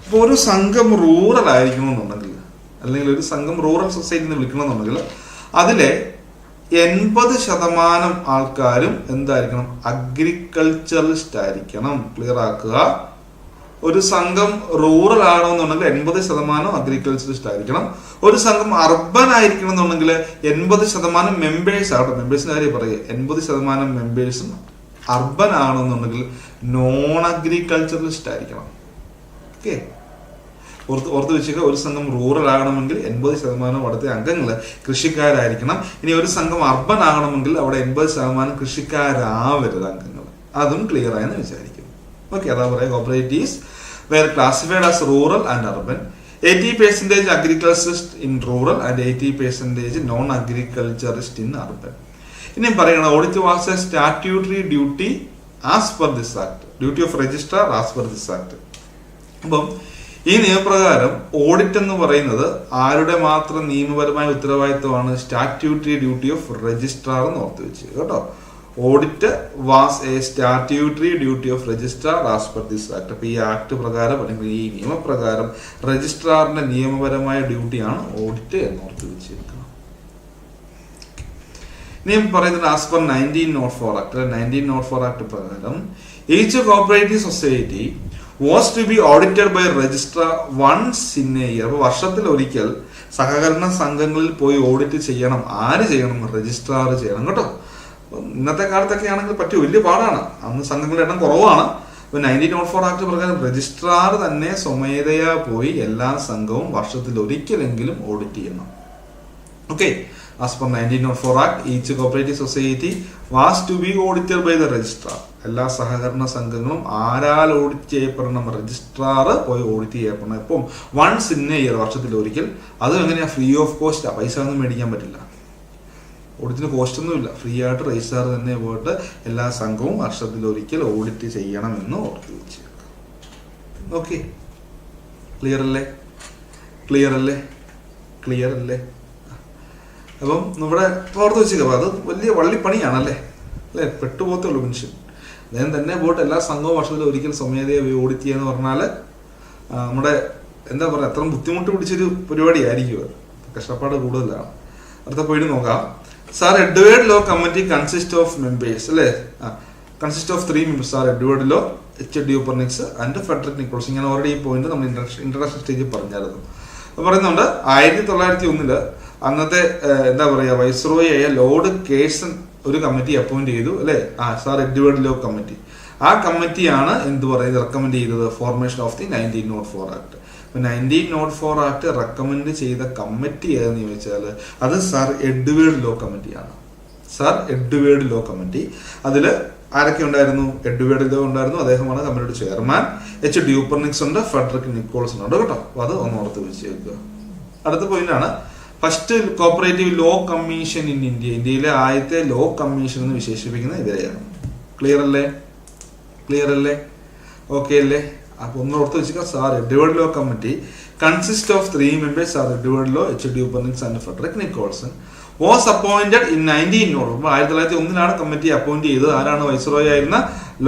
അപ്പൊ ഒരു സംഘം റൂറൽ ആയിരിക്കണമെന്നുണ്ടെങ്കിൽ, അല്ലെങ്കിൽ ഒരു സംഘം റൂറൽ സൊസൈറ്റി എന്ന് വിളിക്കണമെന്നുണ്ടെങ്കിൽ അതിലെ 80% ആൾക്കാരും എന്തായിരിക്കണം? അഗ്രികൾച്ചറിസ്റ്റ് ആയിരിക്കണം. ക്ലിയർ ആക്കുക. ഒരു സംഘം റൂറൽ ആണെന്നുണ്ടെങ്കിൽ 80% അഗ്രികൾച്ചറിസ്റ്റ് ആയിരിക്കണം. ഒരു സംഘം അർബൻ ആയിരിക്കണം എന്നുണ്ടെങ്കിൽ 80% മെമ്പേഴ്സ് ആവട്ടെ. മെമ്പേഴ്സിന്റെ കാര്യം പറയുക, 80% മെമ്പേഴ്സും അർബൻ ആണെന്നുണ്ടെങ്കിൽ നോൺ അഗ്രികൾച്ചറിസ്റ്റ് ആയിരിക്കണം. ഓക്കെ, ഓർത്ത് വെച്ചേക്കുക. ഒരു സംഘം റൂറൽ ആകണമെങ്കിൽ 80% അവിടുത്തെ അംഗങ്ങൾ കൃഷിക്കാരായിരിക്കണം. ഇനി ഒരു സംഘം അർബൻ ആകണമെങ്കിൽ അവിടെ 80% കൃഷിക്കാരാവരുത് അംഗങ്ങൾ. അതും ക്ലിയർ ആയെന്ന് വിചാരിക്കും. ഓക്കെ, അതാ പറയാം. Cooperatives were classified as rural and urban. 80% agriculturist in rural and 80% non-agriculturist in urban. ഇനി പറയണം, audit was A statutory duty as per this act, duty of registrar as per this act. അപ്പം ഈ നിയമപ്രകാരം audit എന്ന് പറയുന്നത് ആരുടെ മാത്രം നിയമപരമായ ഉത്തരവാദിത്വമാണ്? സ്റ്റാറ്റ്യൂട്ടറി ഡ്യൂട്ടി ഓഫ് രജിസ്ട്രാർ എന്ന് ഓർത്ത് വെച്ച് കേട്ടോ. Audit was A statutory duty of registrar as per this act. അപ്പൊ ഈ ആക്ട് പ്രകാരം അല്ലെങ്കിൽ ഈ നിയമപ്രകാരം രജിസ്ട്രാറിന്റെ നിയമപരമായ ഡ്യൂട്ടിയാണ് ഓഡിറ്റ് എന്നോർത്ത് വെച്ചിരിക്കുന്നത്. നിയമം പറയുന്നത് ആസ് പെർ 1904 ആക്ട് 1904 ആക്ട് പ്രകാരം each cooperative society was to be audited by registrar once in a year. അപ്പൊ വർഷത്തിൽ ഒരിക്കൽ സഹകരണ സംഘങ്ങളിൽ പോയി ഓഡിറ്റ് ചെയ്യണം. ആര് ചെയ്യണം? രജിസ്ട്രാർ ചെയ്യണം കേട്ടോ. ഇന്നത്തെ കാലത്തൊക്കെ ആണെങ്കിൽ പറ്റി വലിയ പാടാണ്, അന്ന് സംഘങ്ങളുടെ എണ്ണം കുറവാണ്. ഇപ്പൊ 1904 ആക്ട് പ്രകാരം രജിസ്ട്രാർ തന്നെ സ്വമേധയാ പോയി എല്ലാ സംഘവും വർഷത്തിൽ ഒരിക്കലെങ്കിലും ഓഡിറ്റ് ചെയ്യണം. Okay, as per 1904 Act, each cooperative society was to be audited by the registrar. എല്ലാ സഹകരണ സംഘങ്ങളും ആരാൽ ഓഡിറ്റ് ചെയ്യപ്പെടണം? രജിസ്ട്രാർ പോയി ഓഡിറ്റ് ചെയ്യപ്പെടണം. ഇപ്പം വൺസ് ഇൻ എ ഇയർ, വർഷത്തിൽ ഒരിക്കൽ. അത് എങ്ങനെയാ? Free of cost. പൈസ ഒന്നും മേടിക്കാൻ പറ്റില്ല, ഓഡിറ്റിന് കോസ്റ്റ് ഒന്നുമില്ല. ഫ്രീ ആയിട്ട് രജിസ്ട്രാർ തന്നെ പോയിട്ട് എല്ലാ സംഘവും വർഷത്തിൽ ഒരിക്കൽ ഓഡിറ്റ് ചെയ്യണമെന്ന് ഓർത്ത് വെച്ചേക്കാം. ഓക്കെ, ക്ലിയർ അല്ലേ? ക്ലിയർ അല്ലേ? ക്ലിയർ അല്ലേ? അപ്പം നമ്മുടെ ഓർത്ത് വെച്ചേക്കാം. അത് വലിയ വള്ളിപ്പണിയാണല്ലേ, അല്ലേ? പെട്ടുപോകത്തേ ഉള്ളൂ മനുഷ്യൻ. അദ്ദേഹം തന്നെ പോയിട്ട് എല്ലാ സംഘവും വർഷത്തിൽ ഒരിക്കൽ സ്വമേധയെ ഓഡിറ്റ് ചെയ്യുക എന്ന് പറഞ്ഞാൽ നമ്മുടെ എന്താ പറയുക, അത്ര ബുദ്ധിമുട്ട് പിടിച്ചൊരു പരിപാടിയായിരിക്കും അത്. കഷ്ടപ്പാട് കൂടുതലാണ്. അടുത്ത പോയിട്ട് നോക്കാം. Sir Edward Law committee consist of members, അല്ലേ? Consist of 3 members. Sir Edward Law, H Dupernex and Frederick Nichols. ഞാൻ ഓൾറെഡി ഈ പോയിന്റ് നമ്മൾ ഇന്റർനാഷണൽ സ്റ്റേജിൽ പറഞ്ഞായിരുന്നു. പറയുന്നുണ്ട് 1901 അന്നത്തെ എന്താ പറയുക വൈസ്രോയി ആയ ലോർഡ് കേഴ്സൺ ഒരു കമ്മിറ്റി അപ്പോയിന്റ് ചെയ്തു, അല്ലെ? Sir Edward Law committee. ആ കമ്മിറ്റിയാണ് എന്ത് പറയുന്നത് റെക്കമെൻഡ് ചെയ്തത്? Formation of the 1904 act. 1904 act recommend ചെയ്ത കമ്മിറ്റി ഏതെന്ന് ചോദിച്ചാൽ അത് സാർ എഡ്വേർഡ് ലോ കമ്മിറ്റിയാണ്. Sir Edward Law committee. അതിൽ ആരൊക്കെ ഉണ്ടായിരുന്നു? എഡ്വേർഡ് ലോ ഉണ്ടായിരുന്നു, അദ്ദേഹമാണ് കമ്മിറ്റിയുടെ ചെയർമാൻ. എച്ച് ഡ്യൂപ്പർനിക്സ് ഉണ്ട്, ഫ്രെഡറിക് നിക്കോൾസൺ ഉണ്ട് കേട്ടോ. അപ്പൊ അത് ഒന്ന് ഓർത്ത് വെച്ചേക്കുക. അടുത്ത പോയിന്റാണ് first cooperative law commission in India. ഇന്ത്യയിലെ ആദ്യത്തെ ലോ കമ്മീഷൻ എന്ന് വിശേഷിപ്പിക്കുന്നത് ഇവരെയാണ്. ക്ലിയർ അല്ലേ? ക്ലിയർ അല്ലേ? ഓക്കെ അല്ലേ? അപ്പൊ ഒന്ന് ഓർത്ത് വെച്ചിരിക്കുക. Sir Edward Law committee consist of 3 members. Sir Edward Law, H Dupernex and Frederick Nicholson was appointed in 1901. 1901 committee appoint ചെയ്തത്. ആരാണ്? വൈസ്രോയി ആയിരുന്ന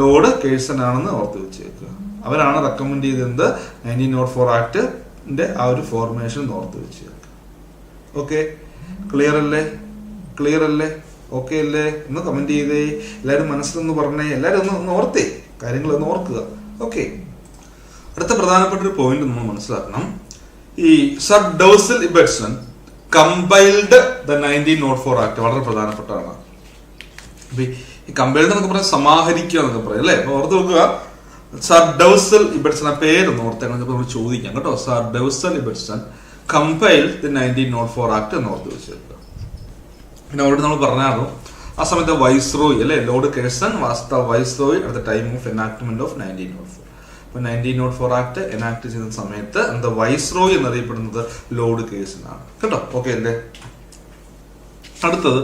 ലോർഡ് കേഴ്സൺ ആണെന്ന് ഓർത്ത് വെച്ചേക്കുക. അവരാണ് റെക്കമെൻഡ് ചെയ്തത് 1904 ആക്ടിന്റെ ആ ഒരു ഫോർമേഷൻ ഓർത്ത് വെച്ചേക്കുക. ഓക്കെ, ക്ലിയർ അല്ലേ? ക്ലിയർ അല്ലേ? ഓക്കെ അല്ലേ? ഒന്ന് കമന്റ് ചെയ്തേ. എല്ലാവരും മനസ്സിലൊന്ന് പറഞ്ഞേ. എല്ലാവരും ഒന്ന് ഓർത്തേ, കാര്യങ്ങളൊന്ന് ഓർക്കുക. ഓക്കെ, അടുത്ത പ്രധാനപ്പെട്ട ഒരു പോയിന്റ് നമ്മൾ മനസ്സിലാക്കണം. ഈ സർ ഡൗസൽ ഇബർട്സൺ കമ്പൈൽഡ് ദ 1904 ആക്ട് വളരെ പ്രധാനപ്പെട്ടതാണ്. ഈ കമ്പൈൽഡ് എന്നൊക്കെ പറയാൻ സമാഹരിക്കുക എന്നൊക്കെ പറയാം, അല്ലെ? അപ്പൊ ഓർത്ത് നോക്കുക. സർ ഡൗസൽ ഇബർട്സൺ, ആ പേരൊന്ന് ഓർത്തേക്കണം, നമ്മൾ ചോദിക്കാം കേട്ടോ. സർ ഡൗസൽ ഇബർട്സൺ കമ്പൈൽഡ് ദി 1904 ആക്ട് എന്ന് ഓർത്ത് വെച്ചേക്കുക. പിന്നെ ഓൾറെഡി നമ്മൾ പറഞ്ഞായിരുന്നു ആ സമയത്ത് വൈസ്രോയി, അല്ലെ? Lord Kherson was the viceroy at the time of enactment of 1904. അപ്പൊ 1904 ആക്ട് എനാക്ട് ചെയ്യുന്ന സമയത്ത് എന്താ വൈസ്രോയി എന്നറിയപ്പെടുന്നത് ലോർഡ് കേഴ്സൺ ആണ് കേട്ടോ. ഓക്കെ അല്ലേ? അടുത്തത്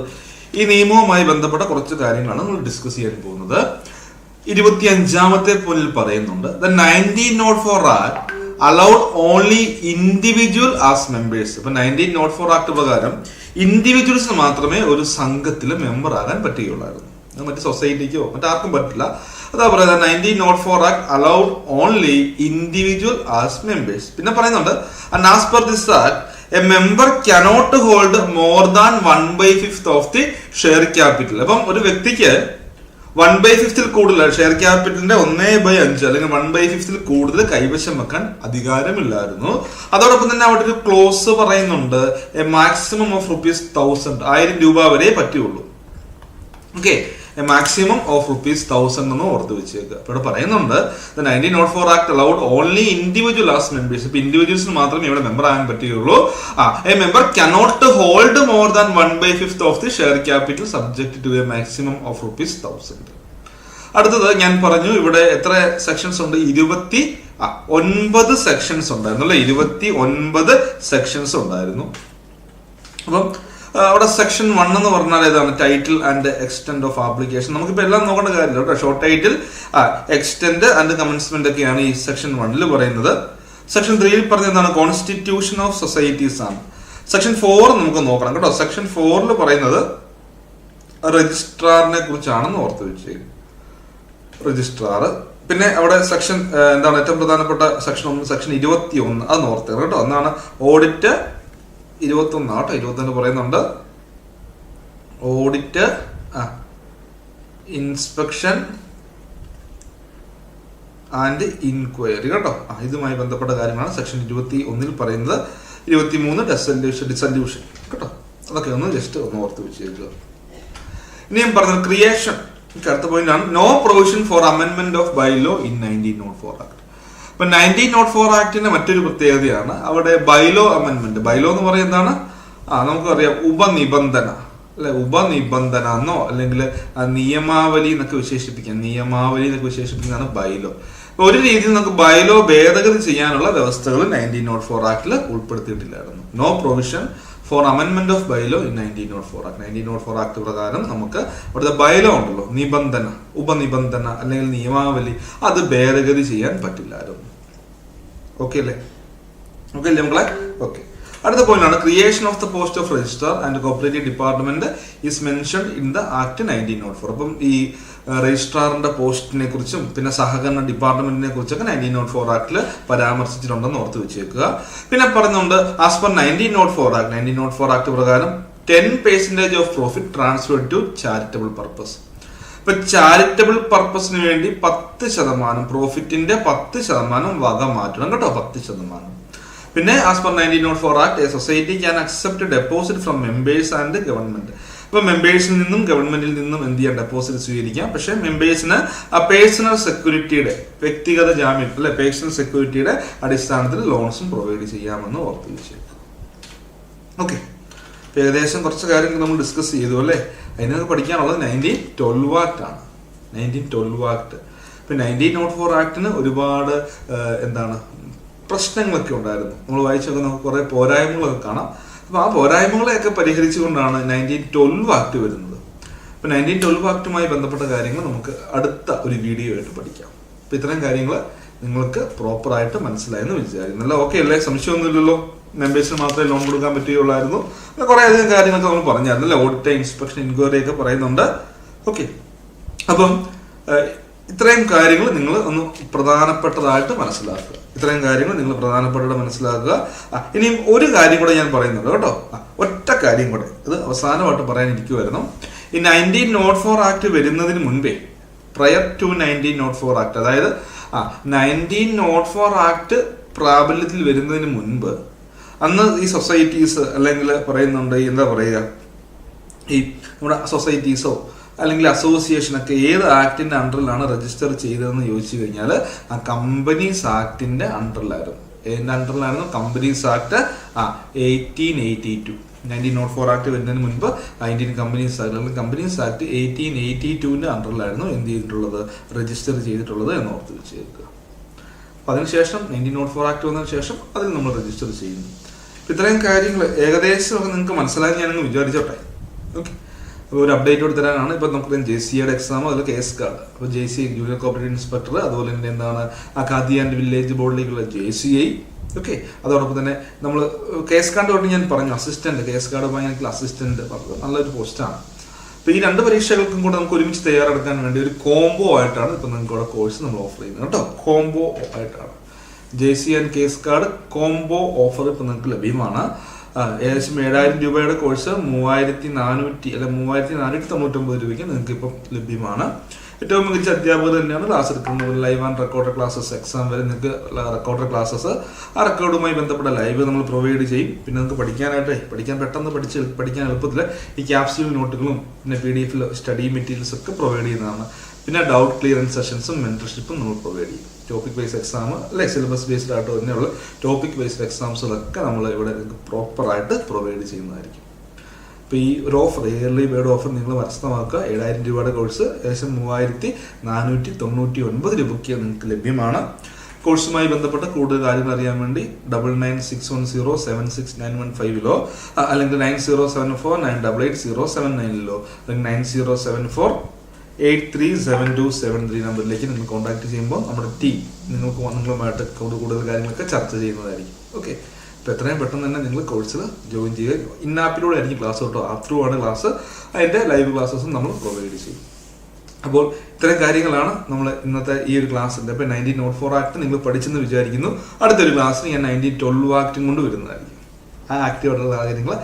ഈ നിയമവുമായി ബന്ധപ്പെട്ട കുറച്ച് കാര്യങ്ങളാണ് നമ്മൾ ഡിസ്കസ് ചെയ്യാൻ പോകുന്നത്. 25ാമത്തെ പോയിന്റിൽ പറയുന്നുണ്ട് the 1904 act allowed only individual as members. ഇപ്പൊ 1904 ആക്ട് പ്രകാരം ഇൻഡിവിജ്വൽസിന് മാത്രമേ ഒരു സംഘത്തിൽ മെമ്പർ ആകാൻ പറ്റുകയുള്ളായിരുന്നു. മറ്റു സൊസൈറ്റിക്കോ മറ്റാർക്കും പറ്റില്ല. അതാ പറയുന്നത് 1904 act allowed only individual as members. പിന്നെ പറയുന്നുണ്ട് and as per this act a member cannot hold more than 1/5 of the share capital. അപ്പം ഒരു വ്യക്തിക്ക് 1/5 കൂടുതൽ ഷെയർ ക്യാപിറ്റലിന്റെ 1/5 അല്ലെങ്കിൽ 1/5 കൂടുതൽ കൈവശം വെക്കാൻ അധികാരമില്ലായിരുന്നു. അതോടൊപ്പം തന്നെ അവിടെ ഒരു ക്ലോസ് പറയുന്നുണ്ട്, എ മാക്സിമം ഓഫ് ₹1000 രൂപ വരെ പറ്റുള്ളൂ. ഓക്കെ, എ മാക്സിമം ഓഫ് ₹1000 എന്ന് ഓർത്ത് വെച്ചേക്കുക. അപ്പൊ ഇവിടെ പറയുന്നുണ്ട് 1904 act allowed only individual as members. ഇപ്പൊ ഇൻഡിവിജ്വൽസിന് മാത്രമേ ഇവിടെ മെമ്പർ ആകാൻ പറ്റുകയുള്ളൂ. A member cannot hold more than 1/5 of the share capital subject to a maximum of ₹1000. അടുത്തത് ഞാൻ പറഞ്ഞു ഇവിടെ എത്ര സെക്ഷൻസ് ഉണ്ട്? 29 സെക്ഷൻസ് ഉണ്ടായിരുന്നു, അല്ലെ? 29 സെക്ഷൻസ് ഉണ്ടായിരുന്നു. അപ്പം അവിടെ സെക്ഷൻ 1 എന്ന് പറഞ്ഞാൽ ഏതാണ്? Title and extent of application. നമുക്കിപ്പോ എല്ലാം നോക്കേണ്ട കാര്യമില്ല കേട്ടോ. Short title, extent and commencement ഒക്കെയാണ് ഈ സെക്ഷൻ 1 പറയുന്നത്. സെക്ഷൻ 3 പറഞ്ഞ എന്താണ്? കോൺസ്റ്റിറ്റ്യൂഷൻ ഓഫ് സൊസൈറ്റീസ് ആണ്. സെക്ഷൻ 4 നമുക്ക് നോക്കണം കേട്ടോ. സെക്ഷൻ 4 പറയുന്നത് രജിസ്ട്രാറിനെ കുറിച്ചാണെന്ന് ഓർത്ത് വെച്ച്. രജിസ്ട്രാർ, പിന്നെ അവിടെ സെക്ഷൻ എന്താണ് ഏറ്റവും പ്രധാനപ്പെട്ട സെക്ഷൻ 1, സെക്ഷൻ 21 അത് ഓർത്ത് കേട്ടോ. ഒന്നാണ് ഓഡിറ്റ് 21 കേട്ടോ, 21 പറയുന്നുണ്ട് ഓഡിറ്റ്, ഇൻസ്പെക്ഷൻ ആൻഡ് ഇൻക്വയറി കേട്ടോ. ഇതുമായി ബന്ധപ്പെട്ട കാര്യങ്ങളാണ് സെക്ഷൻ 21 പറയുന്നത്. 23 ഡിസല്യൂഷൻ കേട്ടോ. അതൊക്കെ ഒന്ന് ജസ്റ്റ് ഒന്ന് ഓർത്ത് വെച്ചേക്കുക. ഇനി ഞാൻ പറഞ്ഞത് ക്രിയേഷൻ, അടുത്ത പോയിന്റ് ആണ് നോ പ്രൊവിഷൻ ഫോർ അമെൻമെന്റ് ഓഫ് ബൈലോ ഇൻ 1904 ആക്ട്. അപ്പൊ 1904 ആക്ടിന്റെ മറ്റൊരു പ്രത്യേകതയാണ് അവിടെ ബൈലോ അമെൻമെന്റ്. ബൈലോ എന്ന് പറയുന്നതാണ് നമുക്കറിയാം ഉപനിബന്ധന അല്ലെ, ഉപനിബന്ധന എന്നോ അല്ലെങ്കിൽ നിയമാവലി എന്നൊക്കെ വിശേഷിപ്പിക്കുന്നതാണ് ബൈലോ. ഒരു രീതിയിൽ നമുക്ക് ബൈലോ ഭേദഗതി ചെയ്യാനുള്ള വ്യവസ്ഥകൾ 1904 ആക്ടിൽ ഉൾപ്പെടുത്തിയിട്ടില്ലായിരുന്നു. നോ പ്രൊവിഷൻ ഫോർ അമെൻമെന്റ് of bylaw in 1904 act. 1904 act പ്രകാരം നമുക്ക് അവിടുത്തെ ബൈലോ ഉണ്ടല്ലോ, നിബന്ധന, ഉപനിബന്ധന അല്ലെങ്കിൽ നിയമാവലി, അത് ഭേദഗതി ചെയ്യാൻ പറ്റില്ലായിരുന്നു. ഓക്കെ അല്ലേ മക്കളെ? ഓക്കെ. അടുത്ത പോയിന്റ് ആണ് creation of the post of registrar and cooperative department is mentioned in the act 1904. അപ്പം ഈ രജിസ്ട്രാറിന്റെ പോസ്റ്റിനെ കുറിച്ചും പിന്നെ സഹകരണ ഡിപ്പാർട്ട്മെന്റിനെ കുറിച്ചൊക്കെ 1904 ആക്ടിൽ പരാമർശിച്ചിട്ടുണ്ടെന്ന് ഓർത്ത് വെച്ചേക്കുക. പിന്നെ പറയുന്നുണ്ട് ആസ് പെർ 1904 ആക്ട് പ്രകാരം 10% of profit transferred to charitable purpose. ഇപ്പൊ ചാരിറ്റബിൾ പർപ്പസിന് വേണ്ടി 10%, പ്രോഫിറ്റിന്റെ 10% വക മാറ്റണം കേട്ടോ, 10%. പിന്നെ as per 1904 act A society can accept deposit from members and government. ഇപ്പൊ മെമ്പേഴ്സിൽ നിന്നും ഗവൺമെന്റിൽ നിന്നും എന്ത് ചെയ്യാം, ഡെപ്പോസിറ്റ് സ്വീകരിക്കാം. പക്ഷെ മെമ്പേഴ്സിന് ആ പേഴ്സണൽ സെക്യൂരിറ്റിയുടെ, വ്യക്തിഗത ജാമ്യം അല്ലെ, പേഴ്സണൽ സെക്യൂരിറ്റിയുടെ അടിസ്ഥാനത്തിൽ ലോൺസും പ്രൊവൈഡ് ചെയ്യാമെന്ന് ഓർത്ത് വെച്ചേക്കും. ഓക്കെ. ഏകദേശം കുറച്ച് കാര്യങ്ങൾ നമ്മൾ ഡിസ്കസ് ചെയ്തു അല്ലെ. അതിനൊക്കെ പഠിക്കാനുള്ളത് 1912 ആക്ട് ആണ്. 1912 ആക്ട്. ഇപ്പൊ 1904 ആക്ടിന് ഒരുപാട് പ്രശ്നങ്ങളൊക്കെ ഉണ്ടായിരുന്നു. നമ്മൾ വായിച്ചൊക്കെ നമുക്ക് കുറെ പോരായ്മകളൊക്കെ കാണാം. അപ്പൊ ആ പോരായ്മകളെയൊക്കെ പരിഹരിച്ചുകൊണ്ടാണ് 1912 ആക്ട് വരുന്നത്. അപ്പൊ 1912 ആക്ടുമായി ബന്ധപ്പെട്ട കാര്യങ്ങൾ നമുക്ക് അടുത്ത ഒരു വീഡിയോ ആയിട്ട് പഠിക്കാം. അപ്പൊ ഇത്തരം കാര്യങ്ങൾ നിങ്ങൾക്ക് പ്രോപ്പർ ആയിട്ട് മനസ്സിലായെന്ന് വിചാരിക്കുന്നു. ഓക്കെ അല്ലേ? സംശയമൊന്നുമില്ലല്ലോ? മെമ്പേഴ്സിന് മാത്രമേ ലോൺ കൊടുക്കാൻ പറ്റുകയുള്ളായിരുന്നു. കുറെ അധികം കാര്യങ്ങളൊക്കെ നമ്മൾ പറഞ്ഞായിരുന്നല്ലേ, ഓഡിറ്റ്, ഇൻസ്പെക്ഷൻ, ഇൻക്വയറി ഒക്കെ പറയുന്നുണ്ട്. ഓക്കെ. അപ്പം ഇത്രയും കാര്യങ്ങൾ നിങ്ങൾ ഒന്ന് പ്രധാനപ്പെട്ടതായിട്ട് മനസ്സിലാക്കുക. ഇനിയും ഒരു കാര്യം കൂടെ ഞാൻ പറയുന്നുണ്ട് കേട്ടോ, ഒറ്റ കാര്യം കൂടെ, ഇത് അവസാനമായിട്ട് പറയാനിരിക്കുമായിരുന്നു. ഈ 1904 ആക്ട് വരുന്നതിന് മുൻപേ, പ്രയർ ടു 1904 ആക്ട്, അതായത് 1904 ആക്ട് പ്രാബല്യത്തിൽ വരുന്നതിന് മുൻപ് അന്ന് ഈ സൊസൈറ്റീസ് അല്ലെങ്കിൽ പറയുന്നുണ്ട് എന്താ പറയുക, ഈ നമ്മുടെ സൊസൈറ്റീസോ അല്ലെങ്കിൽ അസോസിയേഷനൊക്കെ ഏത് ആക്ടിന്റെ അണ്ടറിലാണ് രജിസ്റ്റർ ചെയ്തതെന്ന് ചോദിച്ചു കഴിഞ്ഞാൽ ആ കമ്പനീസ് ആക്ടിന്റെ അണ്ടറിലായിരുന്നു. ഏതിന്റെ അണ്ടറിലായിരുന്നു? Companies act 1882. 1904 ആക്ട് വരുന്നതിന് മുൻപ് ഇന്ത്യൻ കമ്പനീസ് ആക്ട് അല്ലെങ്കിൽ കമ്പനീസ് ആക്ട് 1882 അണ്ടറിലായിരുന്നു എന്ത് ചെയ്തിട്ടുള്ളത്, രജിസ്റ്റർ ചെയ്തിട്ടുള്ളത് എന്ന് ഓർത്ത് വെച്ചേക്കുക. അപ്പൊ അതിനുശേഷം 1904 ആക്ട് വന്നതിന് ശേഷം അതിൽ നമ്മൾ രജിസ്റ്റർ ചെയ്യുന്നു. ഇത്രയും കാര്യങ്ങൾ ഏകദേശം ഒക്കെ നിങ്ങൾക്ക് മനസ്സിലായി ഞാനങ്ങ് വിചാരിച്ചോട്ടെ. ഓക്കെ. അപ്പോൾ ഒരു അപ്ഡേറ്റ് കൊടുത്ത് തരാനാണ്. ഇപ്പൊ നമുക്ക് JCA എക്സാം, അതിൽ കേസ് കാർഡ്. അപ്പോൾ JCA ജൂനിയർ കോപ്പറേറ്റീവ് ഇൻസ്പെക്ടർ, അതുപോലെ തന്നെ ഖാദി ആൻഡ് വില്ലേജ് ബോർഡിലേക്കുള്ള JCA. ഓക്കെ. അതോടൊപ്പം തന്നെ നമ്മൾ കേസ് കാർഡ് തൊട്ട് ഞാൻ പറഞ്ഞു അസിസ്റ്റന്റ്, കേസ് കാർഡുമായി എനിക്ക് അസിസ്റ്റന്റ് പറഞ്ഞു, നല്ലൊരു പോസ്റ്റാണ്. അപ്പൊ ഈ 2 പരീക്ഷകൾക്കും കൂടെ നമുക്ക് ഒരുമിച്ച് തയ്യാറെടുക്കാൻ വേണ്ടി ഒരു കോംബോ ആയിട്ടാണ് ഇപ്പൊ നിങ്ങൾക്ക് ഇവിടെ കോഴ്സ് നമ്മൾ ഓഫർ ചെയ്യുന്നത് കേട്ടോ. കോംബോ ആയിട്ടാണ് JCA and case card combo offer ഇപ്പൊ നിങ്ങൾക്ക് ലഭ്യമാണ്. ഏകദേശം 7000 രൂപയുടെ കോഴ്സ് 3499 രൂപയ്ക്ക് നിങ്ങൾക്ക് ഇപ്പം ലഭ്യമാണ്. ഏറ്റവും മികച്ച അധ്യാപകർ തന്നെയാണ് ക്ലാസ് എടുക്കുന്നത്. Live and record classes, exam വരെ നിങ്ങൾക്ക് റെക്കോർഡ് ക്ലാസ്സസ്, ആ റെക്കോർഡുമായി ബന്ധപ്പെട്ട ലൈവ് നമ്മൾ പ്രൊവൈഡ് ചെയ്യും. പിന്നെ നിങ്ങൾക്ക് പഠിക്കാൻ പെട്ടെന്ന് പഠിക്കാൻ എളുപ്പത്തിൽ ഈ ക്യാപ്സ്യൂൾ നോട്ടുകളും പിന്നെ PDF സ്റ്റഡി മെറ്റീരിയൽസ് ഒക്കെ പ്രൊവൈഡ് ചെയ്യുന്നതാണ്. പിന്നെ ഡൗട്ട് ക്ലിയറൻസ് സെഷൻസും മെന്റർഷിപ്പും നമ്മൾ പ്രൊവൈഡ് ചെയ്യും. ടോപ്പിക് വൈസ് എക്സാം അല്ലെ, സിലബസ് ബേസ്ഡ് ആയിട്ട് തന്നെയുള്ള ടോപ്പിക് വൈസ്ഡ് എക്സാംസുകളൊക്കെ നമ്മൾ ഇവിടെ പ്രോപ്പറായിട്ട് പ്രൊവൈഡ് ചെയ്യുന്നതായിരിക്കും. അപ്പോൾ ഈ ഒരു ഓഫർ, ഇയർലി ബേഡ് ഓഫർ നിങ്ങൾ മനസ്സിലാക്കുക. 7000 രൂപയുടെ കോഴ്സ് ഏകദേശം 3499 രൂപയ്ക്ക് നിങ്ങൾക്ക് ലഭ്യമാണ്. കോഴ്സുമായി ബന്ധപ്പെട്ട കൂടുതൽ കാര്യങ്ങൾ അറിയാൻ വേണ്ടി 9961076915 അല്ലെങ്കിൽ 9074988079 അല്ലെങ്കിൽ 9074837273 നമ്പറിലേക്ക് നിങ്ങൾ കോൺടാക്ട് ചെയ്യുമ്പോൾ നമ്മുടെ ടീം നിങ്ങളുമായിട്ട് കൂടുതൽ കാര്യങ്ങളൊക്കെ ചർച്ച ചെയ്യുന്നതായിരിക്കും. ഓക്കെ. അപ്പോൾ എത്രയും പെട്ടെന്ന് തന്നെ നിങ്ങൾ കോഴ്സിൽ ജോയിൻ ചെയ്യുക. ഇന്നാപ്പിലൂടെ ആയിരിക്കും ക്ലാസ് കേട്ടോ, ആപ്പ് ത്രൂ ആണ് ക്ലാസ്. അതിൻ്റെ ലൈവ് ക്ലാസ്സസും നമ്മൾ പ്രൊവൈഡ് ചെയ്യും. അപ്പോൾ ഇത്തരം കാര്യങ്ങളാണ് നമ്മൾ ഇന്നത്തെ ഈ ഒരു ക്ലാസ്സിൻ്റെ. ഇപ്പോൾ 1904 ആക്ട് നിങ്ങൾ പഠിച്ചെന്ന് വിചാരിക്കുന്നു. അടുത്തൊരു ക്ലാസ്സിന് ഞാൻ 1912 ആക്ടും കൊണ്ട് വരുന്നതായിരിക്കും. ആ ആക്ടിവായിട്ടുള്ള കാര്യങ്ങൾ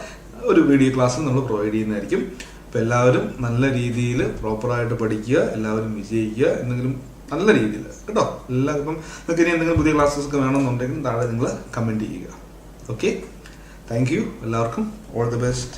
ഒരു വീഡിയോ ക്ലാസ്സിൽ നമ്മൾ പ്രൊവൈഡ് ചെയ്യുന്നതായിരിക്കും. അപ്പോൾ എല്ലാവരും നല്ല രീതിയിൽ പ്രോപ്പറായിട്ട് പഠിക്കുക, എല്ലാവരും വിജയിക്കുക, എന്തെങ്കിലും നല്ല രീതിയിൽ കേട്ടോ. എല്ലാവർക്കും നിങ്ങൾക്ക് ഇനി എന്തെങ്കിലും പുതിയ ക്ലാസ്സസ് ഒക്കെ വേണമെന്നുണ്ടെങ്കിൽ താഴെ നിങ്ങൾ കമൻറ്റ് ചെയ്യുക. Okay, thank you. എല്ലാവർക്കും ഓൾ ദി ബെസ്റ്റ്.